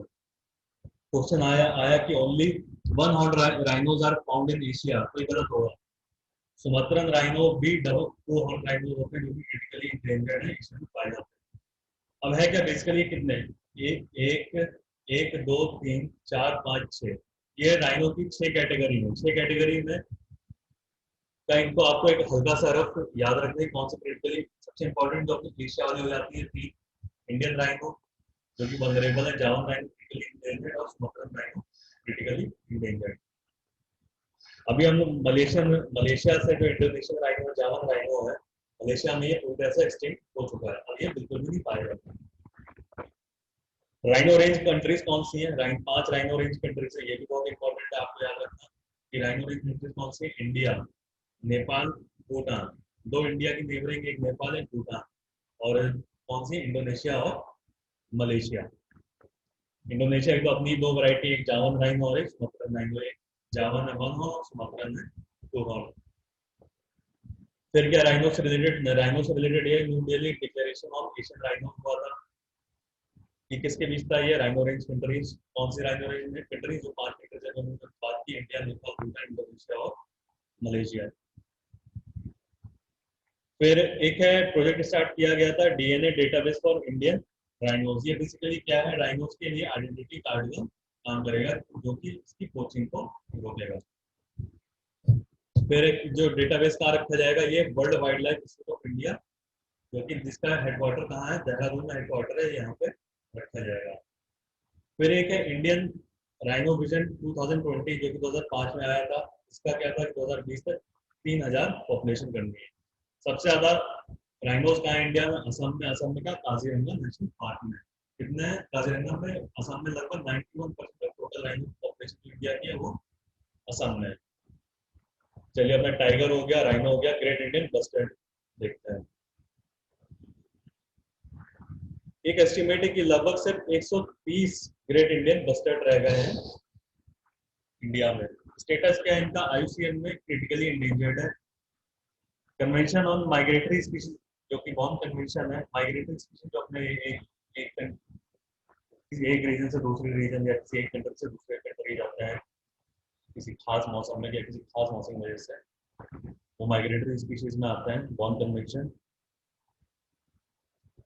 क्वेश्चन आया आया कि only 1 horn rhinos are found in Asia, तो ये गलत होगा। सुमात्रन राइनो भी डबल 2 हॉर्न राइनो होते हैं, जो कि क्रिटिकली इंडेंजर्ड है, एशिया में पाए जाते हैं। अब है क्या बेसिकली कितने, एक एक एक दो तीन चार पाँच छः, ये राइनो की 6 कैटेगरी है। 6 कैटेगरी में का इनको आपको एक हल्का सा रफ याद रखना है कौन सा क्रिटिकली सबसे इंपॉर्टेंट, जो अपनी एशिया वाली हो जाती है 3, इंडियन राइनो जो कि वल्नरेबल है, जावन राइनो क्रिटिकली इंडेंजर्ड और सुमात्रन राइनो क्रिटिकली इंडेंजर्ड। अभी हम लोग मलेशिया से जो इंडोनेशियन राइनो जावन राइनो है, मलेशिया में ये पूरी तरह से एक्सटिंक्ट हो चुका है, अब ये बिल्कुल भी नहीं पाया जाता। राइनो रेंज कंट्रीज कौन सी है, 5 राइनो रेंज कंट्रीज है, ये भी बहुत इंपॉर्टेंट है आपको याद रखना कि राइनो रेंज कंट्रीज कौन सी है, इंडिया, नेपाल, भूटान। 2 इंडिया की नेबरिंग, एक नेपाल एक भूटान। और कौन सी, इंडोनेशिया और मलेशिया। इंडोनेशिया की तो अपनी 2 वैरायटी, एक जावन राइनो और एक सुमात्रन राइनो। एक जावन है 1 हॉर्न, सुमात्रन है 2 हॉर्न। फिर क्या राइनो से रिलेटेड ये new Delhi declaration of Asian rhino हुआ था कि किसके बीच था ये, राइनो रेंज कंट्रीज। कौन सी राइनो रेंज कंट्रीज, जो 5 कंट्रीज है, बात की, इंडिया, नेपाल, भूटान, इंडोनेशिया और मलेशिया। फिर एक है प्रोजेक्ट स्टार्ट किया गया था, DNA database for Indian rhinos. ये बेसिकली क्या है, राइनोज के लिए आइडेंटिटी कार्ड का काम करेगा, जो कि इसकी कोचिंग को रोकेगा। फिर जो डेटाबेस कहाँ रखा जाएगा, ये world wild life institute of India, जो कि जिसका हेडक्वार्टर कहाँ है, देहरादून में हेडक्वार्टर है, यहाँ पे रखा जाएगा। फिर एक है इंडियन राइनो विजन 2020 जो कि 2005 में आया था। इसका क्या था कि 2020 तक 3,000 पॉपुलेशन करनी है। सबसे ज्यादा राइनोज कहाँ है इंडिया में? असम में क्या काजीरंगा नेशनल पार्क में। कितने हैं काजीरंगा में? असम में लगभग 91% टोटल राइनो पॉपुलेशन इंडिया की है वो असम में। चलिए अपना टाइगर हो गया, राइनो हो गया, ग्रेट इंडियन बस्टर्ड देखते हैं। एक एस्टिमेट है कि लगभग सिर्फ 130 ग्रेट इंडियन बस्टर्ड रह गए हैं इंडिया में। स्टेटस क्या है इनका? आईयूसीएन में क्रिटिकली इंडेंजर्ड है। कन्वेंशन ऑन माइग्रेटरी स्पीशीज जो कि बॉर्न कन्वेंशन है, माइग्रेटरी स्पीशीज जो अपने एक रीजन से दूसरे रीजन या किसी एक कंट्री से दूसरे कंट्री जाते हैं किसी खास मौसम में या किसी खास मौसम की वजह से, वो माइग्रेटरी स्पीशीज में आते हैं। बॉर्न कन्वेंशन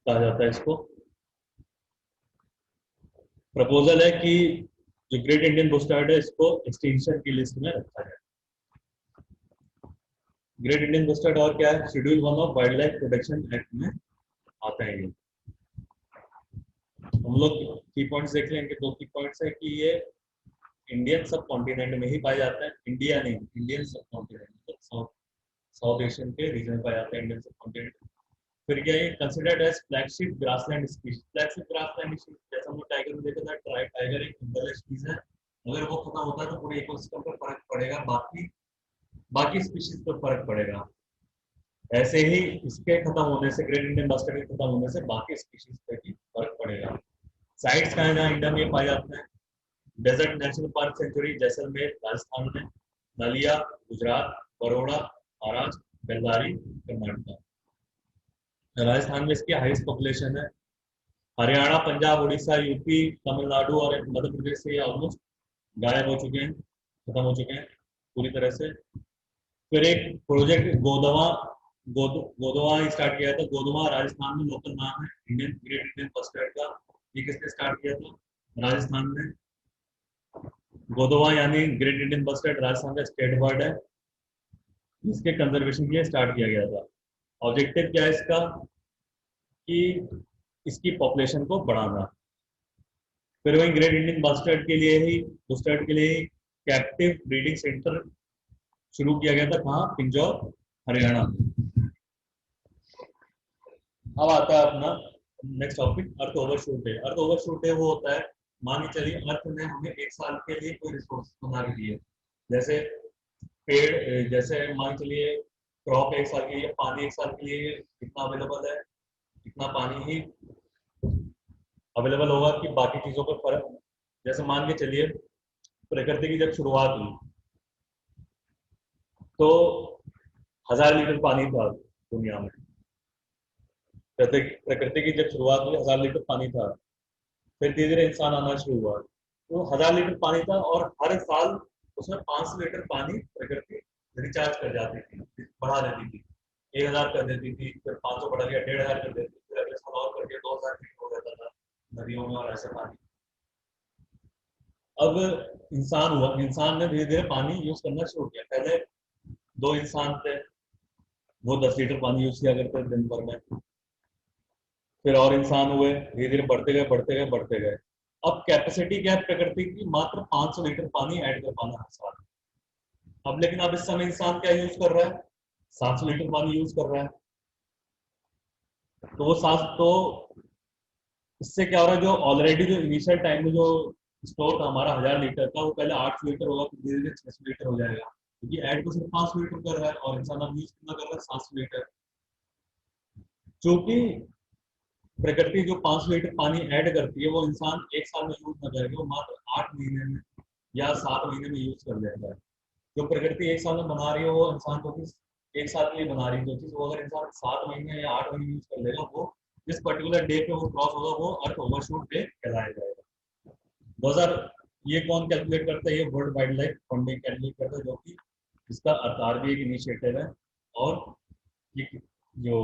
कहा जाता है इसको। प्रपोजल है कि जो ग्रेट इंडियन बुस्टर्ड है इसको एक्सटिंक्शन की लिस्ट में रखा जाए। ग्रेट इंडियन बुस्टर्ड और क्या है? Schedule 1 of wild life protection act में आता है ये। हम लोग की पॉइंट्स देख लेंगे। दो की पॉइंट्स है कि ये इंडियन सब कॉन्टिनेंट में ही पाए जाते हैं। इंडिया नहीं, इंडियन सब कॉन्टिनेंट, साउथ साउथ एशियन के रीजन में पाए जाते हैं इंडियन सब कॉन्टिनेंट। फिर क्या है? Considered as flagship grassland species. Flagship grassland species जैसा हम लोग टाइगर में देखा था, टाइगर एक जंगल स्पीशीज है। अगर वो खत्म होता है तो पूरे इकोसिस्टम पर फर्क पड़ेगा, बाकी बाकी स्पीशीज पर फर्क पड़ेगा। ऐसे ही इसके खत्म होने से, ग्रेट इंडियन बस्टर्ड के खत्म होने से बाकी स्पीशीज पे भी फर्क पड़ेगा। साइट्स कहाँ जहाँ इंडिया में पाए जाते हैं? Desert national park sanctuary Jaisalmer Rajasthan में, नलिया गुजरात, बरोड़ा महाराष्ट्र, बेल्लारी कर्नाटक। राजस्थान में इसकी हाईएस्ट पॉपुलेशन है। हरियाणा, पंजाब, उड़ीसा, यूपी, तमिलनाडु और मध्य प्रदेश से ये ऑलमोस्ट गायब हो चुके हैं, खत्म हो चुके हैं पूरी तरह से। फिर एक प्रोजेक्ट गोदवा स्टार्ट किया था। गोदवा राजस्थान में लोकल नाम है इंडियन ग्रेट इंडियन बस्टर्ड का। ये किसने स्टार्ट किया था? राजस्थान में। गोदवा यानी ग्रेट इंडियन बस्टर्ड राजस्थान का स्टेट बर्ड है, इसके कंजर्वेशन के लिए स्टार्ट किया गया था। ऑब्जेक्टिव क्या है इसका? कि इसकी पॉपुलेशन को बढ़ाना। फिर वही ग्रेट इंडियन बस्टर्ड के लिए ही कैप्टिव ब्रीडिंग सेंटर शुरू किया गया था। कहाँ? पिंजौर हरियाणा में। अब आता है अपना नेक्स्ट टॉपिक, अर्थ ओवरशूट डे। अर्थ ओवरशूट डे वो होता है, मान के चलिए अर्थ ने हमें एक साल के लिए कोई रिसोर्स बना के दिए, जैसे पेड़, जैसे मान के चलिए क्रॉप एक साल के लिए, पानी एक साल के लिए कितना अवेलेबल है, इतना पानी ही अवेलेबल होगा कि बाकी चीजों पर फर्क। जैसे मान के चलिए प्रकृति की जब शुरुआत हुई तो 1,000 लीटर पानी था दुनिया में। प्रकृति की जब शुरुआत हुई 1,000 लीटर पानी था। फिर धीरे धीरे इंसान आना शुरू हुआ तो 1,000 लीटर पानी था, और हर साल उसमें 500 लीटर पानी प्रकृति रिचार्ज कर जाती थी, बढ़ा देती थी। 1,000 कर देती थी, फिर 500 बढ़ा दिया, 1,500 कर देती थी, फिर अगले साल और कर दिया, 2,000 हो जाता था नदियों में और ऐसे पानी। अब इंसान हुआ, इंसान ने धीरे धीरे पानी यूज करना शुरू किया। पहले दो इंसान थे, वो 10 लीटर पानी यूज किया करते दिन भर में। फिर और इंसान हुए, धीरे धीरे बढ़ते गए बढ़ते गए बढ़ते गए। अब कैपेसिटी क्या है प्रकृति की? मात्र 500 लीटर पानी ऐड कर पाना हर साल। अब लेकिन अब इस समय इंसान क्या यूज कर रहा है? 700 लीटर पानी यूज कर रहा है। तो वो सात तो इससे क्या हो रहा है, जो ऑलरेडी जो इनिशियल टाइम में जो स्टोर था हमारा 1,000 लीटर का, वो पहले 800 लीटर होगा, फिर धीरे धीरे 600 लीटर हो जाएगा, क्योंकि ऐड तो सिर्फ 500 लीटर कर रहा है और इंसान अब यूज कितना कर रहा है? 700 लीटर। क्योंकि प्रकृति जो 500 लीटर पानी ऐड करती है वो इंसान एक साल में यूज ना करेगा, वो मात्र 8 महीने में या 7 महीने में यूज कर लेता है। जो प्रकृति एक साल में बना रही है वो इंसान को एक साल के लिए बना रही है जो चीज, वो अगर इंसान 7 महीने या 8 महीने यूज कर लेगा, वो जिस पर्टिकुलर डे पे वो क्रॉस होगा वो अर्थ ओवरशूट डे कहलाया जाएगा। 2000 ये कौन कैलकुलेट करता है? ये world wild life funding calculate करता है, जो कि इसका आरबीआई एक इनिशिएटिव है। और ये जो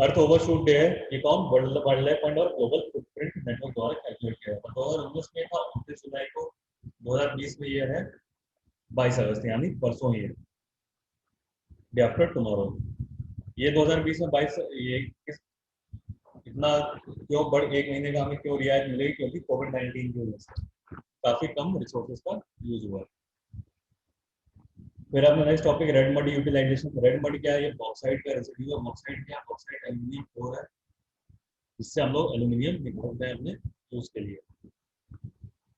अर्थ ओवरशूट डे है ये कौन? वर्ल्ड वाइल्ड लाइफ फंड और ग्लोबल फुटप्रिंट नेटवर्क द्वारा कैलकुलेट किया था। 2019 में था, 29 जुलाई को। 2020 में ये है 22 अगस्त, यानी परसों ही है, डे आफ्टर टुमारो। ये 2020 में 22 ये इतना क्यों एक महीने का हमें क्यों रियायत मिलेगी, क्योंकि कोविड-19 की वजह से काफी कम रिसोर्सेज का यूज हुआ है। फिर अपना next topic red mud utilisation. Red mud क्या है? ये बॉक्साइट का रेसिड्यू है। बॉक्साइट क्या है? बॉक्साइट एल्यूमिनियम कोर है, जिससे हम लोग एल्यूमिनियम निकालते हैं अपने यूज के लिए।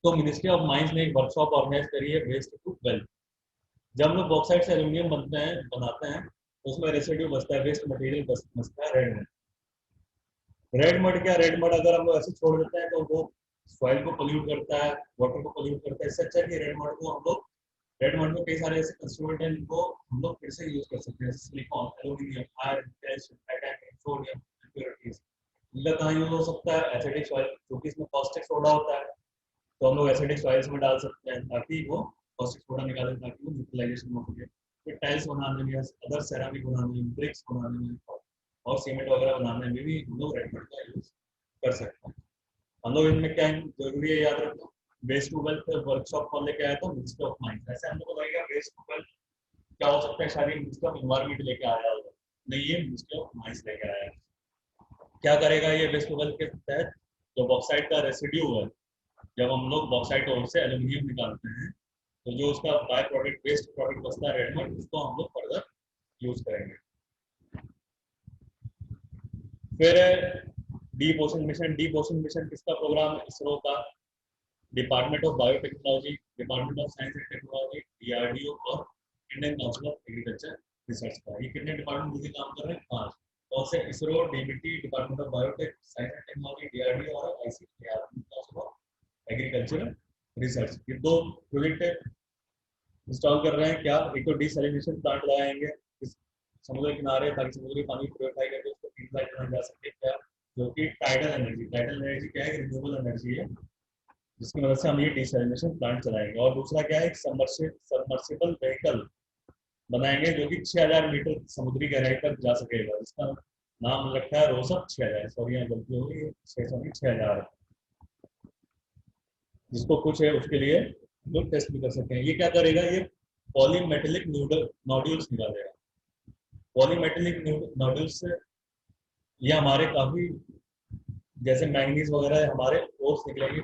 तो मिनिस्ट्री ऑफ माइंस ने एक वर्कशॉप ऑर्गेनाइज करी है, वेस्ट टू वेल्थ। जब हम लोग बॉक्साइट से एल्यूमिनियम बनाते हैं तो उसमें रेसिड्यू बचता है, वेस्ट मटेरियल बचता है रेड मड। रेड मड क्या? रेड मड अगर हम लोग ऐसे छोड़ देते हैं तो वो सॉइल को पोल्यूट करता है, वाटर को पोल्यूट करता है। इससे अच्छा है कि रेड मड को हम लोग, रेड मड में कई सारे ऐसे कंस्टिट्यूएंट हैं जिनको हम लोग फिर से यूज कर सकते हैं, जैसे silicon, aluminium, iron, calcium, titanium, sodium, impurities. इनका कहाँ यूज हो सकता है? एसिडिक सॉइल, क्योंकि इसमें कॉस्टिक सोडा होता है, तो हम लोग एसिडिक सॉइल्स में डाल सकते हैं ताकि वो कॉस्टिक सोडा निकाले, ताकि वो न्यूट्रलाइजेशन हो सके। फिर टाइल्स बनाने में, अदर सेरामिक बनाने में, ब्रिक्स बनाने में और सीमेंट वगैरह बनाने में भी हम लोग रेड मड का यूज कर सकते हैं। हम लोग इनमें क्या जरूरी है याद रखना, वेस्ट टू वेल्थ वर्कशॉप कौन लेके आया था? Minister of mines. ऐसे हम लोग को लगेगा वेस्ट टू वेल्थ क्या हो सकता है, शायद मिनिस्टर ऑफ एनवायरमेंट लेके आया होगा। नहीं, ये मिनिस्टर ऑफ माइंस लेके आया है। क्या करेगा ये वेस्ट टू वेल्थ के तहत? जो बॉक्साइट का रेसिड्यू है, जब हम लोग बॉक्साइट और से एल्यूमिनियम निकालते हैं तो जो उसका बाय प्रोडक्ट, वेस्ट प्रोडक्ट बचता है रेड मड, उसको हम लोग फर्दर यूज करेंगे। फिर deep ocean mission. Deep ocean mission किसका प्रोग्राम है? इसरो का। Department of biotechnology, department of science and technology, DRDO और Indian council of agriculture research का। ये कितने डिपार्टमेंट मिलकर काम कर रहे हैं? 5। कौन से? ISRO, DBT, department of biotech, science and technology, DRDO और ICAR, council of agriculture research. ये 2 प्रोजेक्ट इंस्टॉल कर रहे हैं। क्या? एक तो डिसैलिनेशन प्लांट लगाएंगे इस समुद्र किनारे, ताकि समुद्री पानी प्योरीफाई करके उसको प्यूरिफाई किया जा सके। क्या? जो कि टाइडल एनर्जी। टाइडल एनर्जी क्या है? रिन्यूएबल एनर्जी है, जिसकी मदद से हम ये डिसैलिनेशन प्लांट चलाएंगे। और दूसरा क्या है? एक सबमर्सिबल व्हीकल बनाएंगे जो कि 6000 मीटर समुद्री गहराई तक जा सकेगा, जिसका नाम रखा है रोसप 6000। सॉरी, यहाँ गलती होगी, 6000 है। जिसको कुछ है उसके लिए लोग टेस्ट भी कर सकते हैं। ये क्या करेगा? ये पॉलीमेटेलिक नोड्यूल्स निकालेगा। पॉलीमेटेलिक नोड्यूल्स से ये हमारे काफी, जैसे मैंगनीज वगैरह हमारे ओर्स निकलेंगे,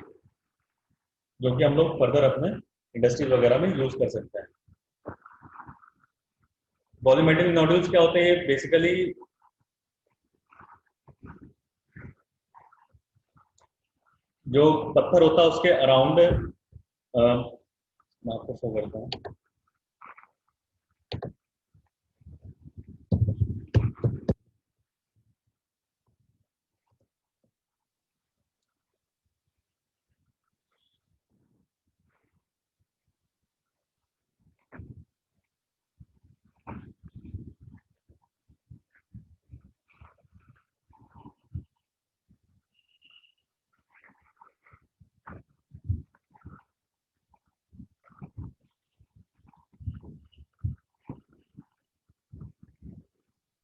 जो कि हम लोग फर्दर अपने इंडस्ट्रीज वगैरह में यूज कर सकते हैं। पॉलीमेटेलिक नोड्यूल्स क्या होते हैं? बेसिकली जो पत्थर होता है उसके अराउंड, मैं आपको शो करता हूँ।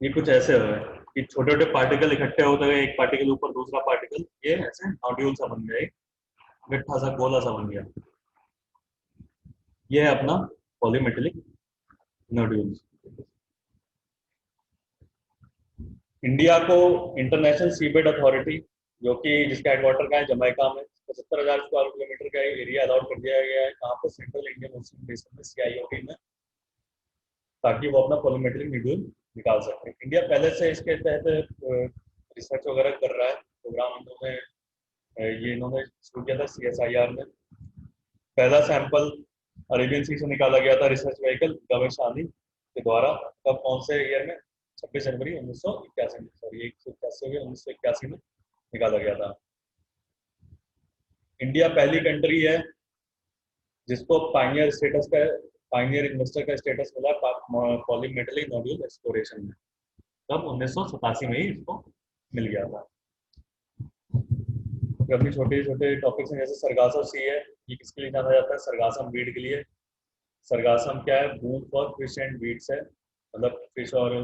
ये कुछ ऐसे हो है कि छोटे छोटे पार्टिकल इकट्ठे होते गए, एक पार्टिकल ऊपर दूसरा पार्टिकल, ये ऐसे नोड्यूल सा बन गया, एक गट्ठा सा गोला सा बन गया। ये है अपना पॉलीमेटेलिक नोड्यूल्स। इंडिया को इंटरनेशनल सीबेड अथॉरिटी, जो कि जिसका हेडक्वार्टर का है जमैका में, 75,000 स्क्वायर किलोमीटर का एरिया अलाउट कर दिया गया है। कहाँ पे? सेंट्रल इंडियन ओशन बेसिन में, सीआईओटी में, ताकि वो अपना पॉलीमेट्रिक न्यूडल निकाल सके। इंडिया पहले से इसके तहत रिसर्च वगैरह कर रहा है। प्रोग्राम इन्होंने ये इन्होंने शुरू किया था CSIR में। पहला सैंपल अरेबियन सी से निकाला गया था रिसर्च व्हीकल गवेशानी के द्वारा। कब? कौन से ईयर में? 26 जनवरी 1981 में, सॉरी 1981 में निकाला गया था। इंडिया पहली कंट्री है जिसको पाइनियर स्टेटस का, पाइनियर इन्वेस्टर का स्टेटस मिला पॉलीमेटेलिक नोड्यूल एक्सप्लोरेशन में। तब 1987 में ही इसको मिल गया था। तो अपनी छोटे छोटे टॉपिक्स हैं, जैसे सरगासम सी है, ये किसके लिए जाना जाता है? सरगासम वीड के लिए। सरगासम क्या है? Boom for fish and weeds है, मतलब फिश और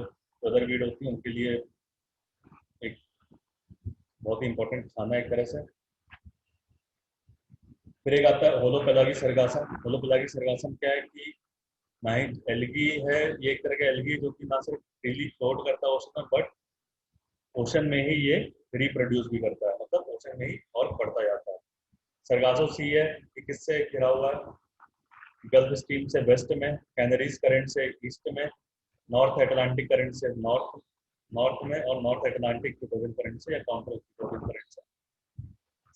अदर वीड होती है उनके लिए एक बहुत ही इंपॉर्टेंट खाना है एक तरह से। फिर एक आता है होलोपेलागी सरगासम। होलोपेलागी सरगासम क्या है कि ना ही एल्गी है, ये एक तरह का एल्गी जो कि ना सिर्फ फ्रीली फ्लोट करता है ओशन में, बट ओशन में ही ये रिप्रोड्यूस भी करता है, मतलब ओशन में ही और बढ़ता जाता है। सरगासो सी है, ये किससे घिरा हुआ है? गल्फ स्ट्रीम से वेस्ट में, कैनरीज करंट से ईस्ट में, नॉर्थ अटलांटिक करंट से नॉर्थ नॉर्थ में, और नॉर्थ अटलांटिक इक्वेटोरियल करंट से या काउंटर इक्वेटोरियल करंट से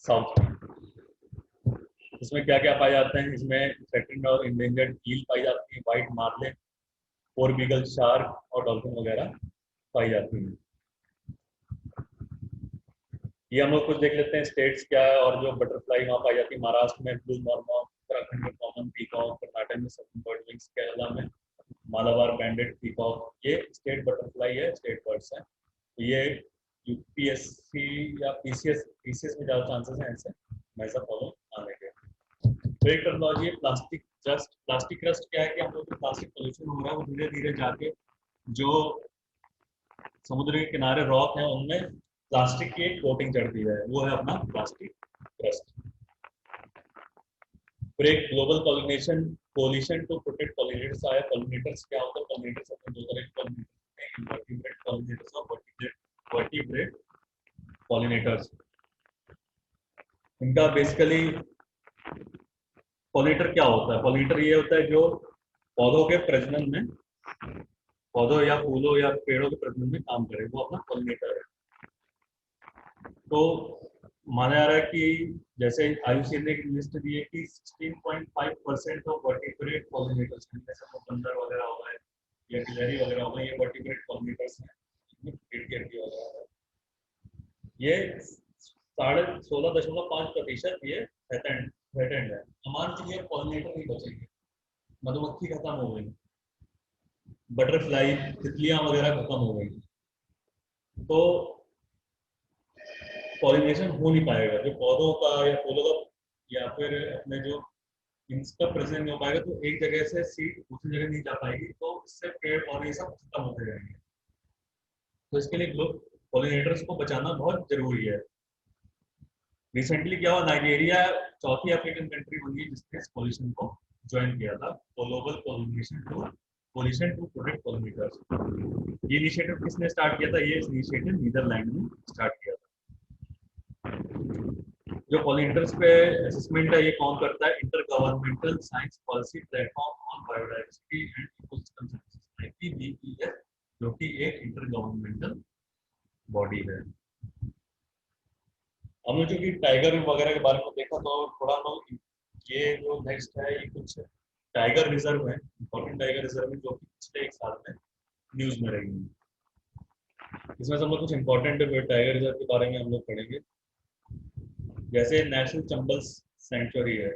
साउथ में। इसमें क्या क्या पाए जाते हैं? इसमें थ्रेटेंड और इंडेंजर्ड ईल पाई जाती है, white marlin, porbeagle shark और डॉल्फिन वगैरह पाई जाती हैं। ये हम लोग कुछ देख लेते हैं स्टेट्स क्या है, और जो बटरफ्लाई वहाँ पाई जाती है। महाराष्ट्र में ब्लू नॉर्मॉन, उत्तराखंड में कॉमन पीकॉक, कर्नाटक में सफेद बर्ड विंग्स, केरला में मालाबार बैंडेड पीकॉक। ये स्टेट बटरफ्लाई है, स्टेट बर्ड्स हैं। तो ये यूपीएससी या पीसीएस पीसीएस में ज़्यादा चांसेस हैं ऐसे मैसा फॉलो आने के। तो एक टेक्नोलॉजी है प्लास्टिक क्रस्ट। प्लास्टिक क्रस्ट क्या है कि हम लोग प्लास्टिक पोल्यूशन हो रहा है, वो धीरे धीरे जाके जो समुद्र के किनारे रॉक है उनमें प्लास्टिक की एक कोटिंग चढ़ती है, वो है अपना प्लास्टिक क्रस्ट। फिर एक global pollination coalition to protect pollinators आया। पॉलिनेटर्स क्या होता है? पॉलिनेटर्स अपने दो तरह के पॉलिनेटर्स हैं, इनवर्टिब्रेट पॉलिनेटर्स और वर्टिब्रेट पॉलिनेटर्स। इनका बेसिकली पॉलिनेटर क्या होता है? पॉलिनेटर ये होता है जो पौधों के प्रजनन में, पौधों या फूलों या पेड़ों के प्रजनन में काम करे, वो अपना पॉलिनेटर है। तो माना जा रहा है कि जैसे आयुषी ने एक लिस्ट दी है कि 16.5% ऑफ वर्टिब्रेट पॉलिनेटर्स, जैसे बंदर वगैरह हो गए या गिलहरी वगैरह हो गए, ये वर्टिब्रेट पॉलिनेटर्स हैं, वगैरह। ये 16.5% ये थ्रेटेंड है। समान के लिए पॉलिनेटर नहीं बचेंगे, मधुमक्खी खत्म हो गई, बटरफ्लाई तितलियां वगैरह खत्म हो गई, तो पॉलिनेशन हो नहीं पाएगा। जो पौधों का या फूलों का या फिर अपने जो इनका प्रेजेंट नहीं हो पाएगा, तो एक जगह से सीड दूसरी जगह नहीं जा पाएगी, तो इससे पेड़ पौधे सब खत्म होते जाएंगे। तो इसके लिए लोग पॉलिनेटर्स को बचाना बहुत जरूरी है। रिसेंटली क्या हुआ, नाइजीरिया चौथी अफ्रीकन कंट्री बनी है जिसने इस पॉलिनेशन को ज्वाइन किया था, global pollination to protect pollinators. ये इनिशिएटिव किसने स्टार्ट किया था? ये इनिशिएटिव नीदरलैंड ने स्टार्ट किया था। जो पॉलिनेटर्स पे असेसमेंट है, ये कौन करता है? Inter governmental science policy platform on biodiversity and ecosystem sciences, IPBES, जो कि एक इंटर गवर्नमेंटल बॉडी है। हमने जो कि टाइगर वगैरह के बारे में देखा, तो थोड़ा हम लोग ये जो नेक्स्ट है, ये कुछ टाइगर रिजर्व है, इंपॉर्टेंट टाइगर रिजर्व है, जो कि पिछले एक साल में न्यूज में रही है। इसमें से हम लोग कुछ इंपॉर्टेंट टाइगर रिजर्व के बारे में हम लोग पढ़ेंगे। जैसे नेशनल चंबल सेंचुरी है,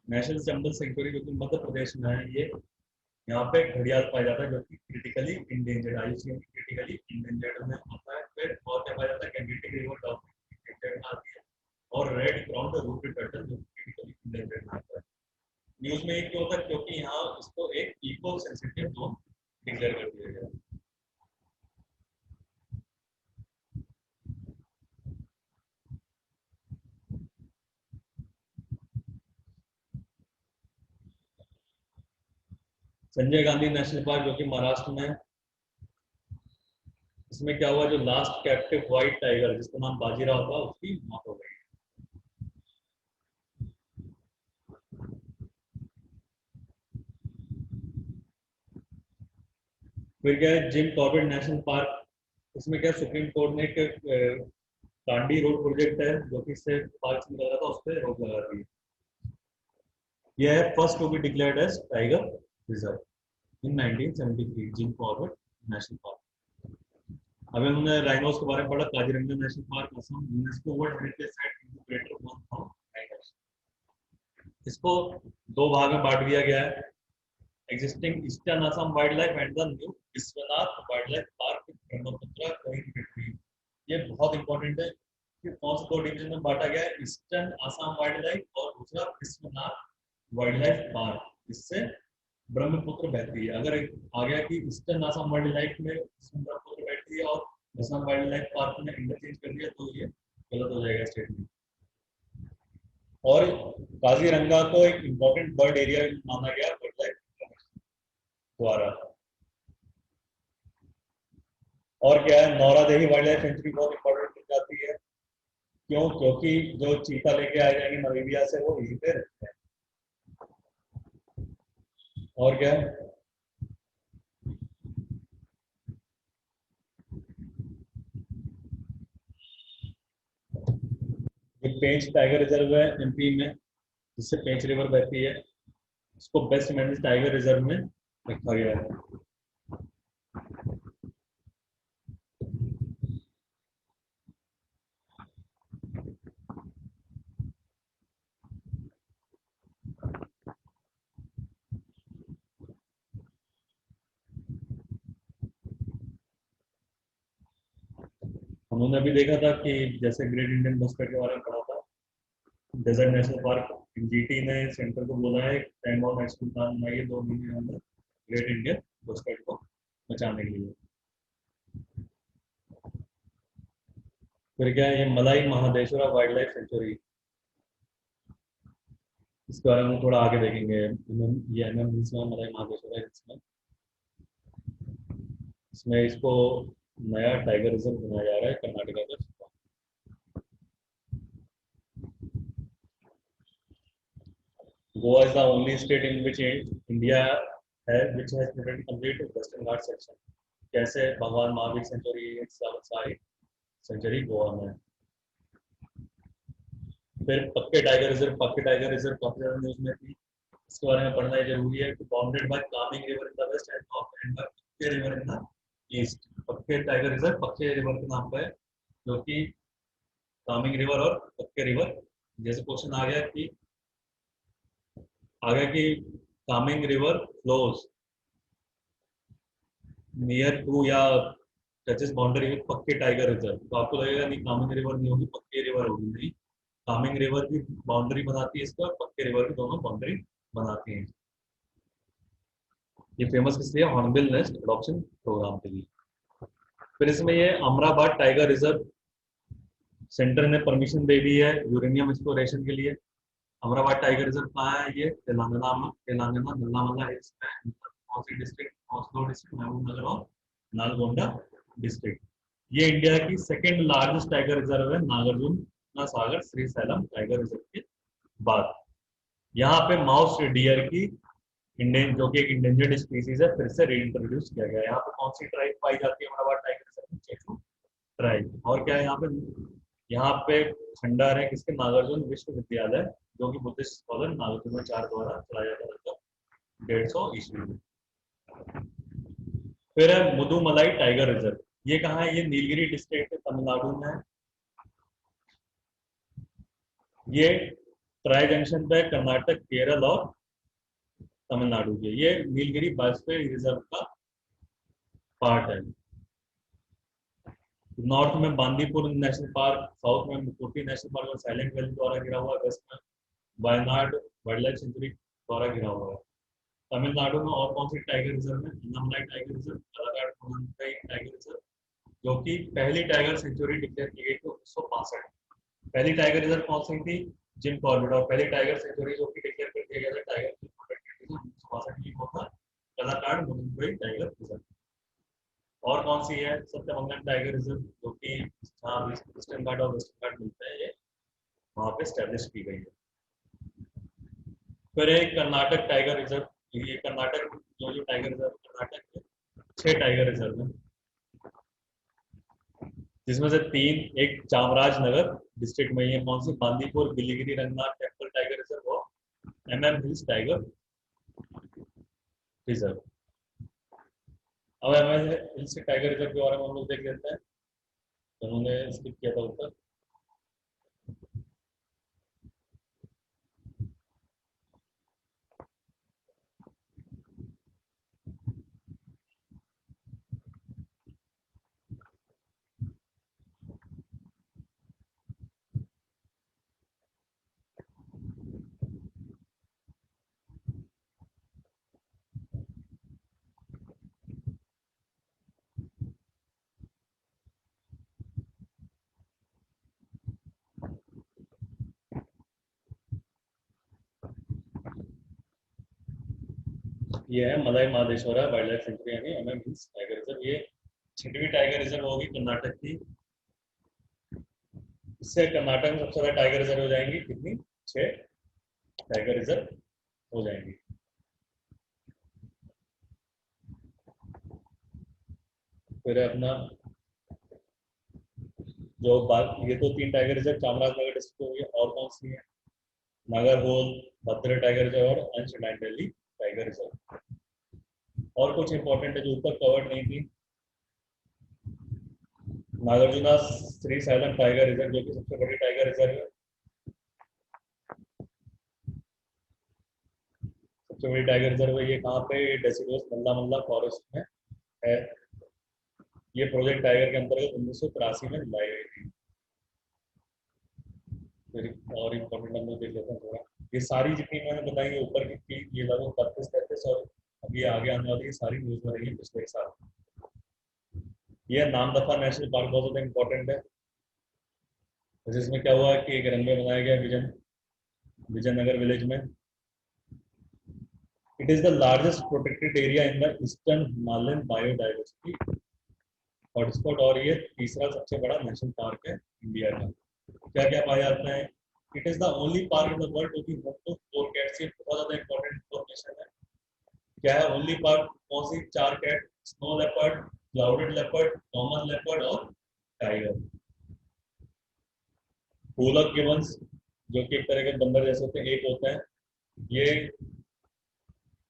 नेशनल चंबल सेंचुरी जो कि मध्य प्रदेश में है। ये यहाँ पे घड़ियाल पाया जाता है जो कि critically endangered, IUCN critically endangered में आता है। फिर और क्या पाया जाता है? गैंजेटिक रिवर डॉल्फिन इंडेंजर्ड में आती है, और रेड क्राउन रूटेड टर्टल जो क्रिटिकली इंडेंजर्ड में आता है। न्यूज में एक क्यों होता है? क्योंकि यहाँ इसको एक इको सेंसिटिव जोन डिक्लेयर कर दिया गया। संजय गांधी नेशनल पार्क जो कि महाराष्ट्र में, इसमें क्या हुआ? जो लास्ट कैप्टिव व्हाइट टाइगर जिसका नाम बाजीराव था, उसकी मौत हो गई। फिर क्या है? Gym Corbett national park. इसमें क्या, सुप्रीम कोर्ट ने एक कांडी रोड प्रोजेक्ट है जो कि इससे पार्क से निकल रहा था, उस पर रोक लगा दी। यह है first to be declared as tiger reserve in 1973, Jim Corbett national park. अभी हमने राइनोस के बारे में पढ़ा। Kaziranga national park Assam, UNESCO world heritage site in greater one from tigers. इसको दो भाग में बांट दिया गया है, existing eastern Assam wild life and the new Biswanath wild life park Brahmaputra कोइन। ये बहुत इंपॉर्टेंट है कि कौन से दो डिवीजन में बांटा गया है, ईस्टर्न असम वाइल्ड लाइफ और दूसरा विश्वनाथ वाइल्ड लाइफ पार्क। इससे ब्रह्मपुत्र बहती है। अगर आ गया कि ईस्टर्न असम वाइल्ड लाइफ में ब्रह्मपुत्र बहती है और असम वाइल्ड लाइफ पार्क में इंटरचेंज कर दिया, तो ये गलत हो जाएगा स्टेटमेंट। और काजीरंगा को एक इंपॉर्टेंट बर्ड एरिया माना गया बर्ड लाइफ द्वारा। और क्या है, नौरा देवी वाइल्ड लाइफ सेंचुरी बहुत इंपॉर्टेंट हो जाती है। क्यों? क्योंकि जो चीता लेके आ जाएंगे नामीबिया से वो यहीं पे रहते हैं। और क्या है, ये पेंच टाइगर रिजर्व है एमपी में, जिससे पेंच रिवर बहती है। इसको बेस्ट मैनेज टाइगर रिजर्व में रखा गया है। उन्होंने भी देखा था कि जैसे ग्रेट इंडियन बस्टर्ड के बारे में पढ़ा था, डेजर्ट नेशनल पार्क जीटी ने सेंटर को बोला है टाइम और एक्शन प्लान बनाइए 2 महीने के अंदर ग्रेट इंडियन बस्टर्ड को बचाने के लिए। फिर क्या है, ये मलाई महादेश्वरा वाइल्ड लाइफ सेंचुरी, इसके बारे में थोड़ा आगे देखेंगे। ये इसमें मलाई महादेश्वरा है, इसमें इसमें इसको नया टाइगर रिजर्व बनाया जा रहा है कर्नाटका का। Goa is the only state in which India has which has protected complete Western Ghats section. कैसे भगवान महावीर सेंचुरी सेंचुरी गोवा में। फिर पक्के टाइगर रिजर्व काफी ज्यादा न्यूज में थी, इसके बारे में पढ़ना ही जरूरी है कि bounded by Kameng river in the west and north and by Pakke river in the east. Pakke tiger reserve Pakke river के नाम पे है, जो कि कामिंग रिवर और पक्के रिवर, जैसे क्वेश्चन आ गया कि Kameng river flows near to या touches boundary with Pakke tiger reserve, तो आपको लगेगा नहीं कामिंग रिवर नहीं होगी पक्के रिवर होगी, नहीं, कामिंग रिवर की बाउंड्री बनाती है इसका, और पक्के रिवर की दोनों बाउंड्री बनाती हैं। ये फेमस किस लिए? हॉर्नबिल नेस्ट एडॉप्शन प्रोग्राम के लिए। फिर इसमें ये अमराबाद टाइगर रिजर्व सेंटर ने परमिशन दे दी है यूरेनियम एक्सप्लोरेशन के लिए। अमराबाद टाइगर रिजर्व कहाँ है? ये तेलंगाना में, तेलंगाना नल्लामला हिल्स में, कौन सी डिस्ट्रिक्ट? हॉसलोर डिस्ट्रिक्ट, महबूब नगर और नालगोंडा डिस्ट्रिक्ट। ये इंडिया की सेकेंड लार्जेस्ट टाइगर रिजर्व है Nagarjuna Sagar Shri slam tiger reserve के बाद। यहाँ पे माउस डियर की इंडियन, जो कि एक इंडेंजर्ड स्पीसीज है, फिर से रीइंट्रोड्यूस किया गया है। यहाँ पे कौन सी ट्राइब पाई जाती है अमराबाद टाइगर रिजर्व में? चेचू ट्राइब। और क्या है यहाँ पे? यहाँ पे खंडहर है किसके? नागार्जुन विश्वविद्यालय, जो कि बुद्धिस्ट स्कॉलर नागार्जुनाचार्य द्वारा चलाया जाता था 150 ईस्वी में। फिर है मुदुमलाई टाइगर रिजर्व, ये कहाँ है? ये नीलगिरी डिस्ट्रिक्ट तमिलनाडु में है। ये ट्राई जंक्शन पे कर्नाटक, केरल और तमिलनाडु के। ये नीलगिरी बायोस्फीयर रिजर्व का पार्ट है। नॉर्थ में बांदीपुर नेशनल पार्क, साउथ में मुकोटी नेशनल पार्क और साइलेंट वैली द्वारा घिरा हुआ है, वेस्ट में वायनाड वाइल्ड लाइफ सेंचुरी द्वारा घिरा हुआ है। तमिलनाडु में और कौन सी टाइगर रिजर्व है? Annamalai tiger reserve, Kalakad tiger reserve, जो कि पहली टाइगर सेंचुरी डिक्लेयर की गई थी 1965। पहली टाइगर रिजर्व कौन सी थी? Jim Corbett. और पहली टाइगर सेंचुरी जो कि डिक्लेयर कर दिया गया था टाइगर की प्रोटेक्टेड 1962 में, वो था कलाकाड़ मुदुमलाई टाइगर रिजर्व। और कौन सी है? सत्यमंगलम टाइगर रिजर्व, जो कि जहाँ ईस्टर्न घाट और वेस्टर्न घाट मिलते हैं, ये वहाँ पे स्टैब्लिश की गई है। फिर एक कर्नाटक टाइगर रिजर्व, ये कर्नाटक जो टाइगर रिजर्व कर्नाटक के 6 टाइगर रिजर्व है, जिसमें से 3 एक चामराजनगर डिस्ट्रिक्ट में, ये कौन सी? Bandipur Biligiri Ranganath temple tiger reserve और हिल्स टाइगर रिजर्व। अब हिल्स टाइगर रिजर्व के बारे में हम लोग देख लेते हैं, तो उन्होंने स्किप किया था ऊपर। ये है मलाई महादेश्वरा वाइल्ड लाइफ सेंचुरी यानी हिल्स टाइगर रिजर्व। ये छठवीं टाइगर रिजर्व होगी कर्नाटक की। इससे कर्नाटक में सबसे ज्यादा टाइगर रिजर्व हो जाएंगी, कितनी? 6 टाइगर रिजर्व हो जाएंगी। फिर अपना जो बात, ये तो 3 टाइगर रिजर्व चामराजनगर डिस्ट्रिक्ट हो गई, और कौन सी है? नागरहोल, भद्र टाइगर रिजर्व और अंश दिल्ली टाइगर रिजर्व। और कुछ इंपॉर्टेंट है जो ऊपर कवर्ड नहीं थी, Nagarjuna Shri slam tiger reserve जो कि सबसे बड़ी टाइगर रिजर्व है, सबसे बड़ी टाइगर रिजर्व है। ये कहाँ पे? डेसिडोस मल्ला मल्ला फॉरेस्ट में है। ये प्रोजेक्ट टाइगर के अंतर्गत 1983 में लाई गई थी। फिर और इम्पोर्टेंट हम लोग देख लेते हैं थोड़ा। ये सारी जितनी मैंने बताई है ऊपर की, ये लगभग 32-33, और अभी आगे आने वाली ये सारी न्यूज में रही पिछले साल। ये नामदफा नेशनल पार्क बहुत ज्यादा इंपॉर्टेंट है। जिसमें क्या हुआ कि एक रनवे बनाया गया विजयनगर विलेज में। It is the largest protected area in the eastern Himalayan biodiversity hotspot, और ये तीसरा सबसे बड़ा नेशनल पार्क है इंडिया का। क्या क्या पाया जाता है? It is the only park in the world to be home to 4 cats. ये बहुत ज्यादा इंपॉर्टेंट इंफॉर्मेशन है। क्या है ओनली पार्क? कौन सी? 4 cat, snow leopard, clouded leopard, common leopard और टाइगर। होलक गिबन्स जो कि एक तरह के बंदर जैसे होते हैं, एक होता है ये,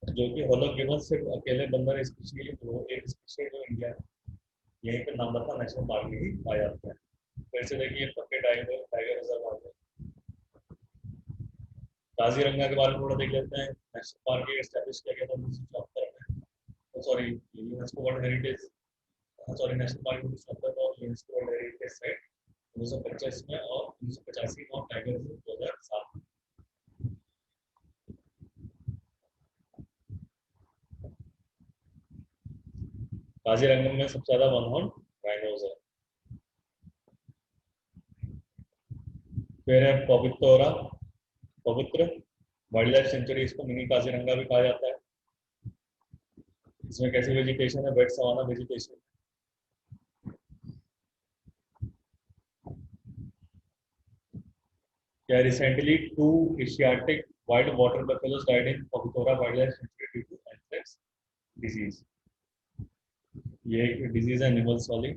जो कि होलक गिबन्स सिर्फ अकेले बंदर स्पीशीज, एक स्पीशीज जो इंडिया है यहीं पे नामदफा नेशनल पार्क में ही पाया जाता है। फिर से देखिए पक्के टाइगर टाइगर रिजर्व आ गए। काजीरंगा के बारे में थोड़ा देख लेते हैं। नेशनल पार्क एस्टेब्लिश किया गया था 1974 में, sorry UNESCO world heritage, sorry national park 1974 और यूनेस्को वर्ल्ड हेरिटेज साइट 1925 में, और 1985 में, और टाइगर रिजर्व 2007 में। काजीरंगा में सबसे ज्यादा वन हॉर्न राइनोज है। फिर है पवित्र वाइल्ड लाइफ सेंचुरी, इसको मिनी काजीरंगा भी कहा जाता है। इसमें कैसी वेजिटेशन है? Wet savanna vegetation. क्या recently 2 Asiatic wild water buffaloes died in Pobitora wildlife sanctuary due to anthrax disease. ये एक डिजीज है एनिमल्स वाली।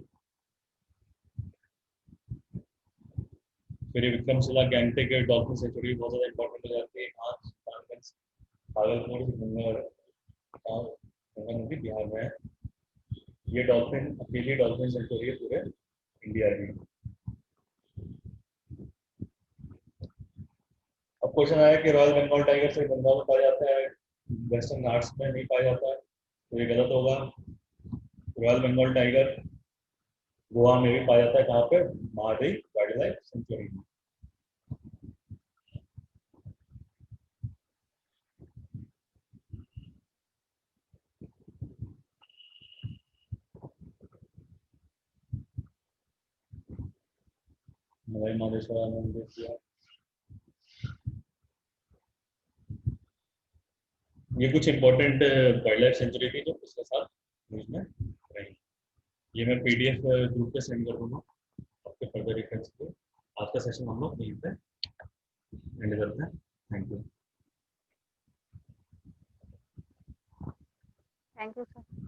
फिर विक्रमशिला गैंगटेक डॉल्फिन सेंचुरी बहुत ज्यादा इंपॉर्टेंट हो जाती है। भागलपुर गंगा नदी बिहार में है। ये डॉल्फिन अकेली डॉल्फिन सेंचुरी है पूरे इंडिया की। अब क्वेश्चन आया कि रॉयल बंगाल टाइगर से बंगाल में पाया जाता है, वेस्टर्न घाट्स में नहीं पाया जाता है, तो ये गलत होगा। रॉयल बंगाल टाइगर गोवा में भी पाया जाता है। कहाँ पे? महादेव वाइल्ड लाइफ सेंचुरी में। मलई महेश्वरा मंदिर किया। ये कुछ इंपॉर्टेंट वाइल्ड लाइफ सेंचुरी थी जो पिछले साल न्यूज में रही। ये मैं पीडीएफ ग्रुप पे सेंड कर दूंगा आपके फर्दर रेफरेंस के। आज का सेशन हम लोग यहीं पे एंड करते हैं। Thank you. Thank you sir.